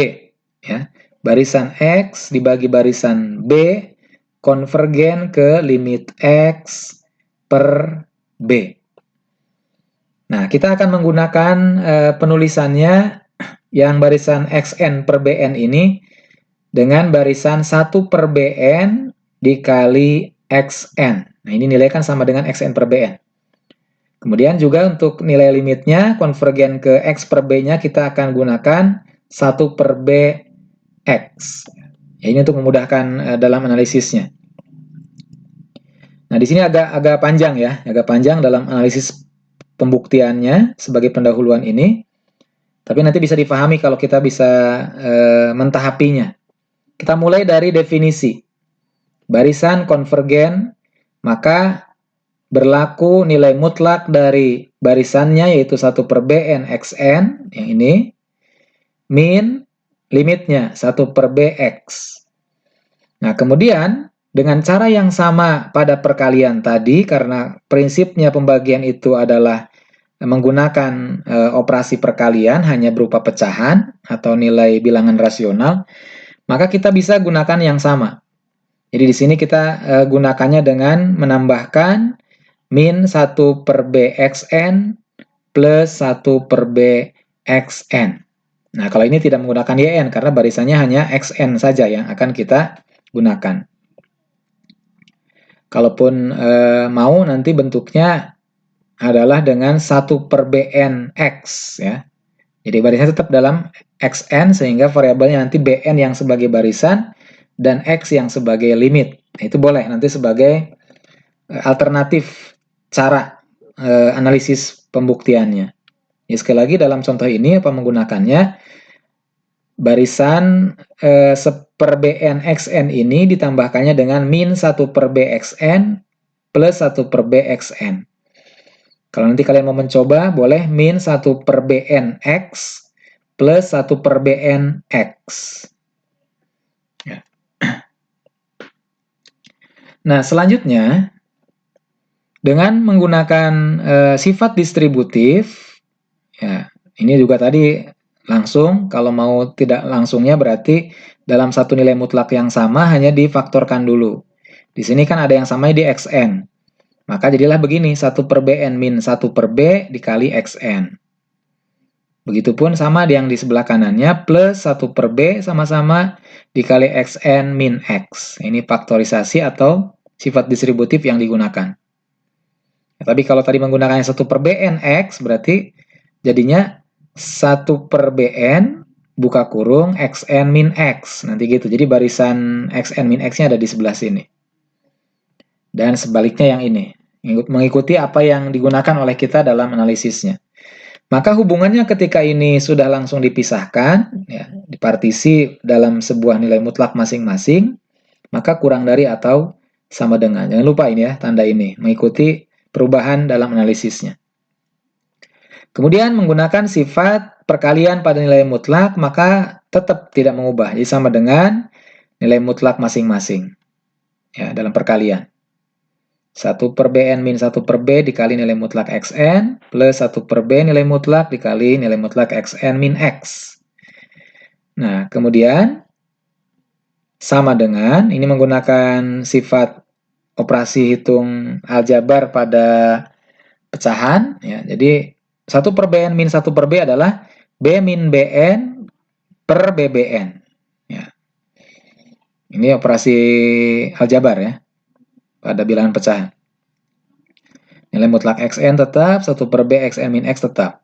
Ya. Barisan x dibagi barisan b konvergen ke limit x per b. Nah, kita akan menggunakan penulisannya yang barisan XN per BN ini dengan barisan 1 per BN dikali XN. Nah, ini nilai kan sama dengan XN per BN. Kemudian juga untuk nilai limitnya, konvergen ke X per B-nya kita akan gunakan 1 per BX. Ya, ini untuk memudahkan dalam analisisnya. Nah, di sini agak panjang ya, agak panjang dalam analisis pembuktiannya sebagai pendahuluan ini. Tapi nanti bisa difahami kalau kita bisa mentahapinya. Kita mulai dari definisi. Barisan konvergen, maka berlaku nilai mutlak dari barisannya yaitu 1 per BN XN, yang ini, min limitnya 1 per BX. Nah, kemudian dengan cara yang sama pada perkalian tadi, karena prinsipnya pembagian itu adalah menggunakan operasi perkalian hanya berupa pecahan atau nilai bilangan rasional, maka kita bisa gunakan yang sama. Jadi di sini kita gunakannya dengan menambahkan min 1 per BXN plus 1 per BXN. Nah, kalau ini tidak menggunakan YN karena barisannya hanya XN saja yang akan kita gunakan. Kalaupun mau nanti bentuknya adalah dengan 1 per BNX ya. Jadi barisannya tetap dalam XN sehingga variabelnya nanti BN yang sebagai barisan dan X yang sebagai limit. Nah, itu boleh nanti sebagai alternatif cara analisis pembuktiannya. Ya, sekali lagi dalam contoh ini apa menggunakannya barisan per BN XN ini ditambahkannya dengan min 1 per BXN plus 1 per BXN. Kalau nanti kalian mau mencoba, boleh min 1 per BNX plus 1 per BNX. Ya. Nah, selanjutnya, dengan menggunakan sifat distributif, ya, ini juga tadi langsung, kalau mau tidak langsungnya berarti dalam satu nilai mutlak yang sama hanya difaktorkan dulu. Di sini kan ada yang sama di XN. Maka jadilah begini, 1 per BN min 1 per B dikali XN. Begitupun sama yang di sebelah kanannya, plus 1 per B sama-sama dikali XN min X. Ini faktorisasi atau sifat distributif yang digunakan. Ya, tapi kalau tadi menggunakan 1 per BN X, berarti jadinya 1 per BN buka kurung XN min X. Nanti gitu, jadi barisan XN min X-nya ada di sebelah sini. Dan sebaliknya yang ini, mengikuti apa yang digunakan oleh kita dalam analisisnya. Maka hubungannya ketika ini sudah langsung dipisahkan, ya, dipartisi dalam sebuah nilai mutlak masing-masing, maka kurang dari atau sama dengan. Jangan lupa ini ya, tanda ini, mengikuti perubahan dalam analisisnya. Kemudian menggunakan sifat perkalian pada nilai mutlak, maka tetap tidak mengubah. Jadi sama dengan nilai mutlak masing-masing ya, dalam perkalian. 1 per BN min 1 per B dikali nilai mutlak XN plus 1 per B nilai mutlak dikali nilai mutlak XN min X. Nah, kemudian sama dengan, ini menggunakan sifat operasi hitung aljabar pada pecahan. Ya, jadi 1 per BN min 1 per B adalah B min BN per BBN. Ya. Ini operasi aljabar ya, pada bilangan pecahan. Nilai mutlak XN tetap, 1 per B XN min X tetap.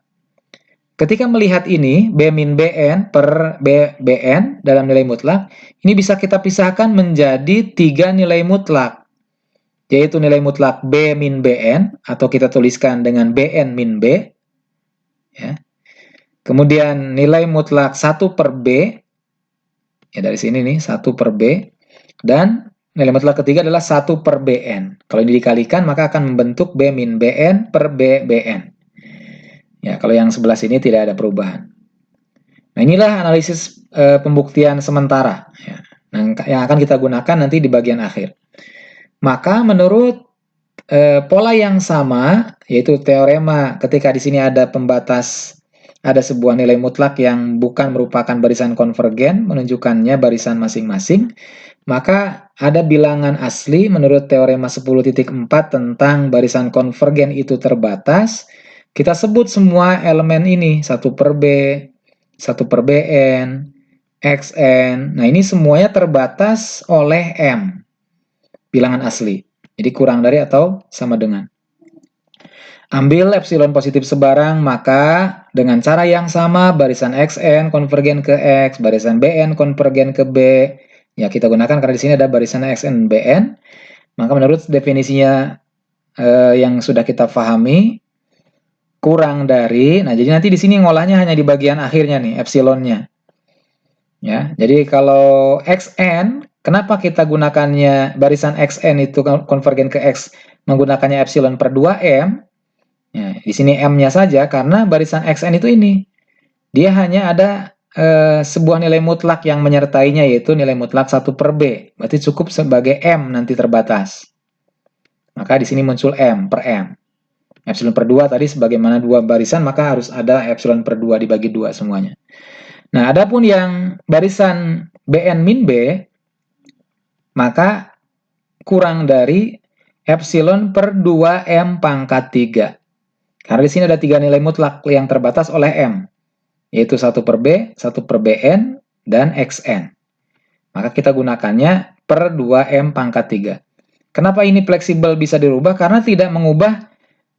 Ketika melihat ini, B min BN per BBN dalam nilai mutlak, ini bisa kita pisahkan menjadi 3 nilai mutlak. Yaitu nilai mutlak B min BN, atau kita tuliskan dengan BN min B. Ya. Kemudian nilai mutlak 1 per B, ya dari sini nih, 1 per B. Dan nilai mutlak ketiga adalah 1 per BN. Kalau ini dikalikan, maka akan membentuk B min BN per BBN. Ya, kalau yang sebelah sini tidak ada perubahan. Nah, inilah analisis pembuktian sementara. Ya, yang akan kita gunakan nanti di bagian akhir. Maka menurut pola yang sama, yaitu teorema ketika di sini ada pembatas, ada sebuah nilai mutlak yang bukan merupakan barisan konvergen, menunjukkannya barisan masing-masing, maka ada bilangan asli menurut teorema 10.4 tentang barisan konvergen itu terbatas. Kita sebut semua elemen ini, 1 per B, 1 per Bn, Xn. Nah, ini semuanya terbatas oleh M, bilangan asli. Jadi kurang dari atau sama dengan. Ambil epsilon positif sebarang, maka dengan cara yang sama barisan Xn konvergen ke X, barisan Bn konvergen ke B. Ya, kita gunakan karena di sini ada barisan Xn Bn. Maka menurut definisinya yang sudah kita pahami, kurang dari, nah jadi nanti di sini ngolahnya hanya di bagian akhirnya nih, epsilonnya. Ya, jadi kalau Xn, kenapa kita gunakannya barisan Xn itu konvergen ke X menggunakannya epsilon per 2M? Ya, di sini M-nya saja karena barisan Xn itu ini. Dia hanya ada sebuah nilai mutlak yang menyertainya, yaitu nilai mutlak 1 per B. Berarti cukup sebagai M nanti terbatas. Maka di sini muncul M per M. Epsilon per 2 tadi sebagaimana 2 barisan, maka harus ada epsilon per 2 dibagi 2 semuanya. Nah, adapun yang barisan Bn min B, maka kurang dari epsilon per 2M pangkat 3. Karena di sini ada 3 nilai mutlak yang terbatas oleh M, yaitu 1 per B, 1 per Bn, dan Xn. Maka kita gunakannya per 2M pangkat 3. Kenapa ini fleksibel bisa dirubah? Karena tidak mengubah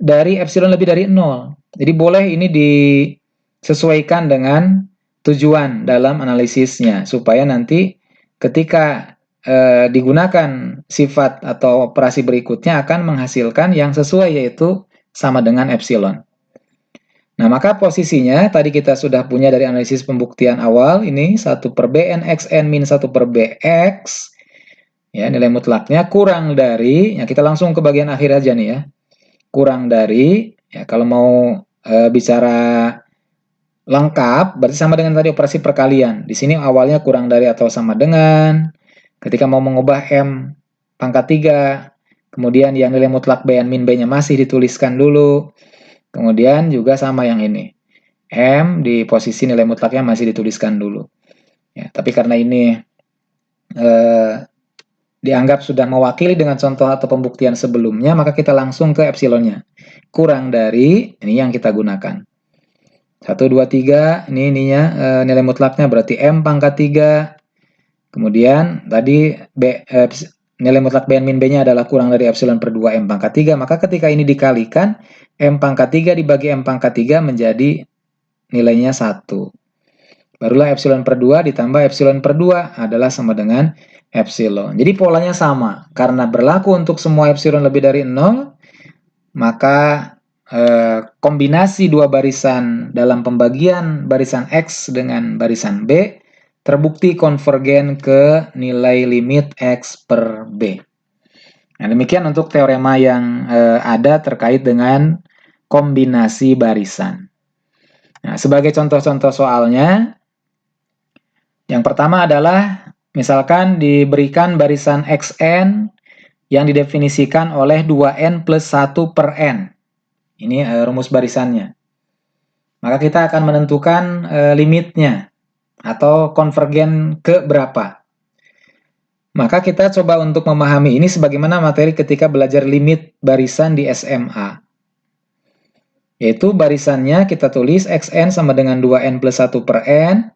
dari epsilon lebih dari 0. Jadi boleh ini disesuaikan dengan tujuan dalam analisisnya, supaya nanti ketika digunakan sifat atau operasi berikutnya akan menghasilkan yang sesuai, yaitu sama dengan epsilon. Nah, maka posisinya tadi kita sudah punya dari analisis pembuktian awal, ini 1 per Bn Xn min 1 per Bx, ya, nilai mutlaknya kurang dari, ya kita langsung ke bagian akhir aja nih ya, kurang dari, ya kalau mau bicara lengkap, berarti sama dengan tadi operasi perkalian. Di sini awalnya kurang dari atau sama dengan, ketika mau mengubah M pangkat 3, kemudian yang nilai mutlak Bn min B-nya masih dituliskan dulu, kemudian juga sama yang ini, M di posisi nilai mutlaknya masih dituliskan dulu. Ya, tapi karena ini dianggap sudah mewakili dengan contoh atau pembuktian sebelumnya, maka kita langsung ke epsilonnya. Kurang dari, ini yang kita gunakan. 1, 2, 3, ini ininya nilai mutlaknya berarti M pangkat 3. Kemudian tadi nilai mutlak Bn min B-nya adalah kurang dari epsilon per 2 M pangkat 3. Maka ketika ini dikalikan, M pangkat 3 dibagi M pangkat 3 menjadi nilainya 1. Barulah epsilon per 2 ditambah epsilon per 2 adalah sama dengan epsilon. Jadi polanya sama. Karena berlaku untuk semua epsilon lebih dari 0, maka kombinasi dua barisan dalam pembagian barisan X dengan barisan B terbukti konvergen ke nilai limit X per B. Nah, demikian untuk teorema yang ada terkait dengan kombinasi barisan. Nah, sebagai contoh-contoh soalnya, yang pertama adalah misalkan diberikan barisan Xn yang didefinisikan oleh 2n plus 1 per n. Ini rumus barisannya. Maka kita akan menentukan limitnya atau konvergen ke berapa. Maka kita coba untuk memahami ini sebagaimana materi ketika belajar limit barisan di SMA. Yaitu barisannya kita tulis Xn sama dengan 2n plus 1 per n.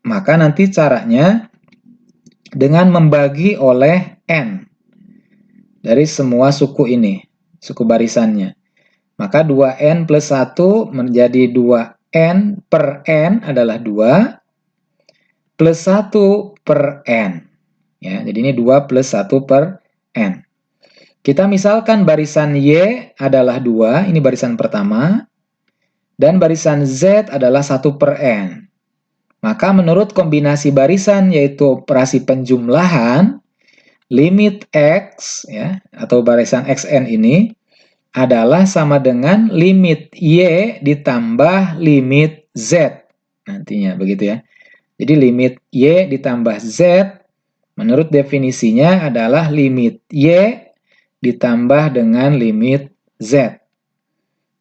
Maka nanti caranya dengan membagi oleh n dari semua suku ini, suku barisannya. Maka 2n plus 1 menjadi 2n per n adalah 2 plus 1 per n. Ya, jadi ini 2 plus 1 per n. Kita misalkan barisan Y adalah 2, ini barisan pertama, dan barisan Z adalah 1 per n. Maka menurut kombinasi barisan, yaitu operasi penjumlahan, limit X, ya, atau barisan Xn ini, adalah sama dengan limit Y ditambah limit Z. Nantinya, begitu ya. Jadi limit Y ditambah Z, menurut definisinya adalah limit Y ditambah dengan limit Z.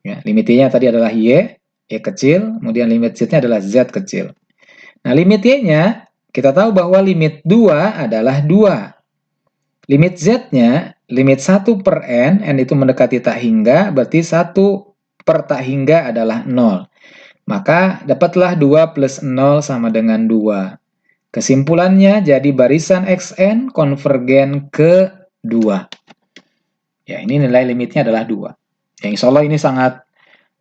Ya, limit Y-nya tadi adalah Y kecil, kemudian limit Z-nya adalah Z kecil. Nah, limit Y-nya, kita tahu bahwa limit 2 adalah 2. Limit Z-nya, limit 1 per n itu mendekati tak hingga, berarti 1 per tak hingga adalah 0. Maka dapatlah 2 plus 0 sama dengan 2. Kesimpulannya jadi barisan Xn konvergen ke 2. Ya, ini nilai limitnya adalah 2. Ya, insya Allah ini sangat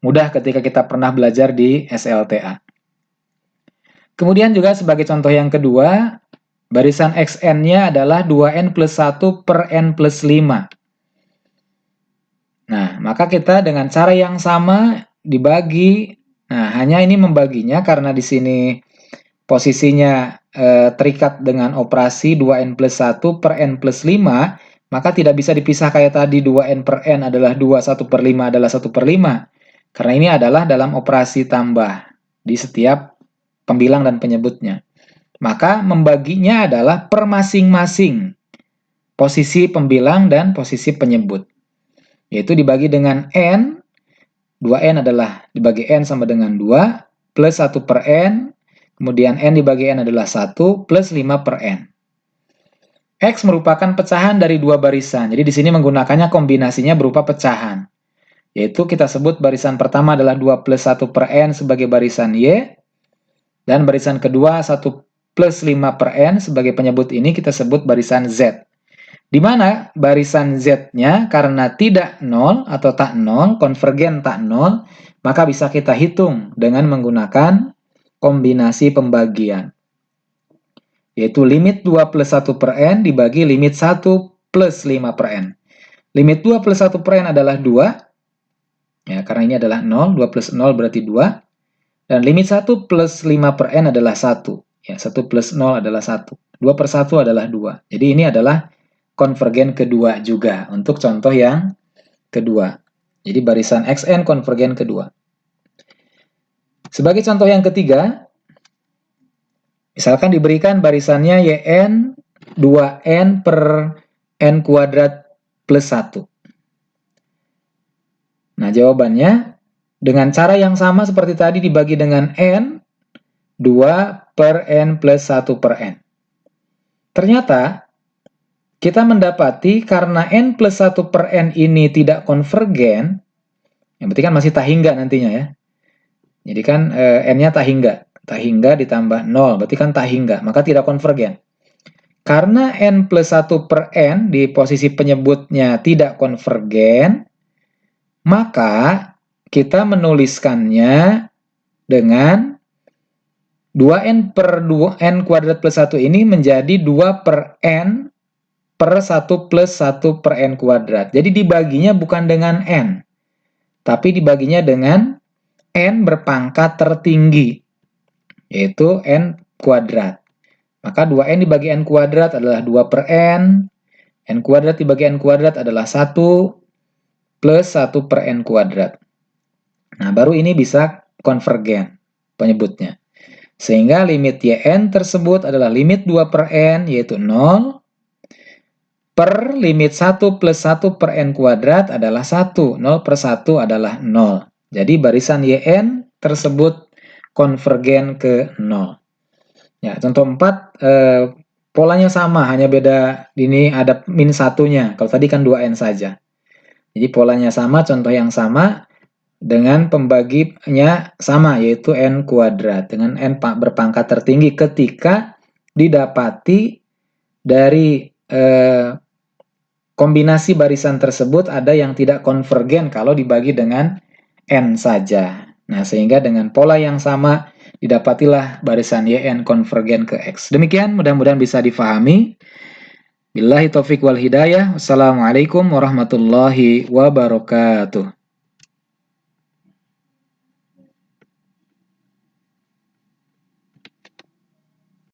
mudah ketika kita pernah belajar di SLTA. Kemudian juga sebagai contoh yang kedua, barisan Xn-nya adalah 2n plus 1 per n plus 5. Nah, maka kita dengan cara yang sama dibagi. Nah, hanya ini membaginya karena di sini posisinya terikat dengan operasi 2n plus 1 per n plus 5, maka tidak bisa dipisah kayak tadi 2n per n adalah 2, 1 per 5 adalah 1 per 5. Karena ini adalah dalam operasi tambah di setiap pembilang dan penyebutnya. Maka membaginya adalah per masing-masing posisi pembilang dan posisi penyebut. Yaitu dibagi dengan n, 2n adalah dibagi n sama dengan 2, plus 1 per n, kemudian n dibagi n adalah 1, plus 5 per n. X merupakan pecahan dari dua barisan, jadi di sini menggunakannya kombinasinya berupa pecahan. Yaitu kita sebut barisan pertama adalah 2 plus 1 per n sebagai barisan Y, dan barisan kedua 1 plus 5 per n sebagai penyebut ini kita sebut barisan Z. Di mana barisan Z-nya karena tidak 0 atau tak 0, konvergen tak 0, maka bisa kita hitung dengan menggunakan kombinasi pembagian. Yaitu limit 2 plus 1 per n dibagi limit 1 plus 5 per n. Limit 2 plus 1 per n adalah 2, ya, karena ini adalah 0, 2 plus 0 berarti 2. Dan limit 1 plus 5 per n adalah 1. Ya, 1 plus 0 adalah 1. 2 per 1 adalah 2. Jadi ini adalah konvergen kedua juga untuk contoh yang kedua. Jadi barisan Xn konvergen kedua. Sebagai contoh yang ketiga, misalkan diberikan barisannya Yn 2n per n kuadrat plus 1. Nah, jawabannya dengan cara yang sama seperti tadi dibagi dengan n, 2 per n plus 1 per n. Ternyata kita mendapati karena n plus 1 per n ini tidak konvergen, yang berarti kan masih tak hingga nantinya ya. Jadi kan n-nya tak hingga ditambah 0, berarti kan tak hingga, maka tidak konvergen. Karena n plus 1 per n di posisi penyebutnya tidak konvergen, maka kita menuliskannya dengan 2n per 2n kuadrat plus 1 ini menjadi 2 per n per 1 plus 1 per n kuadrat. Jadi dibaginya bukan dengan n, tapi dibaginya dengan n berpangkat tertinggi, yaitu n kuadrat. Maka 2n dibagi n kuadrat adalah 2 per n kuadrat dibagi n kuadrat adalah 1, plus 1 per n kuadrat. Nah, baru ini bisa konvergen penyebutnya. Sehingga limit Yn tersebut adalah limit 2 per n, yaitu 0, per limit 1 plus 1 per n kuadrat adalah 1. 0 per 1 adalah 0. Jadi barisan Yn tersebut konvergen ke 0. Ya, contoh 4, polanya sama, hanya beda ini ada min 1-nya. Kalau tadi kan 2n saja. Jadi polanya sama, contoh yang sama, dengan pembaginya sama, yaitu n kuadrat. Dengan n berpangkat tertinggi ketika didapati dari kombinasi barisan tersebut ada yang tidak konvergen kalau dibagi dengan n saja. Nah, sehingga dengan pola yang sama didapatilah barisan Yn konvergen ke X. Demikian, mudah-mudahan bisa difahami. Billahi taufiq wal hidayah. Wassalamualaikum warahmatullahi wabarakatuh.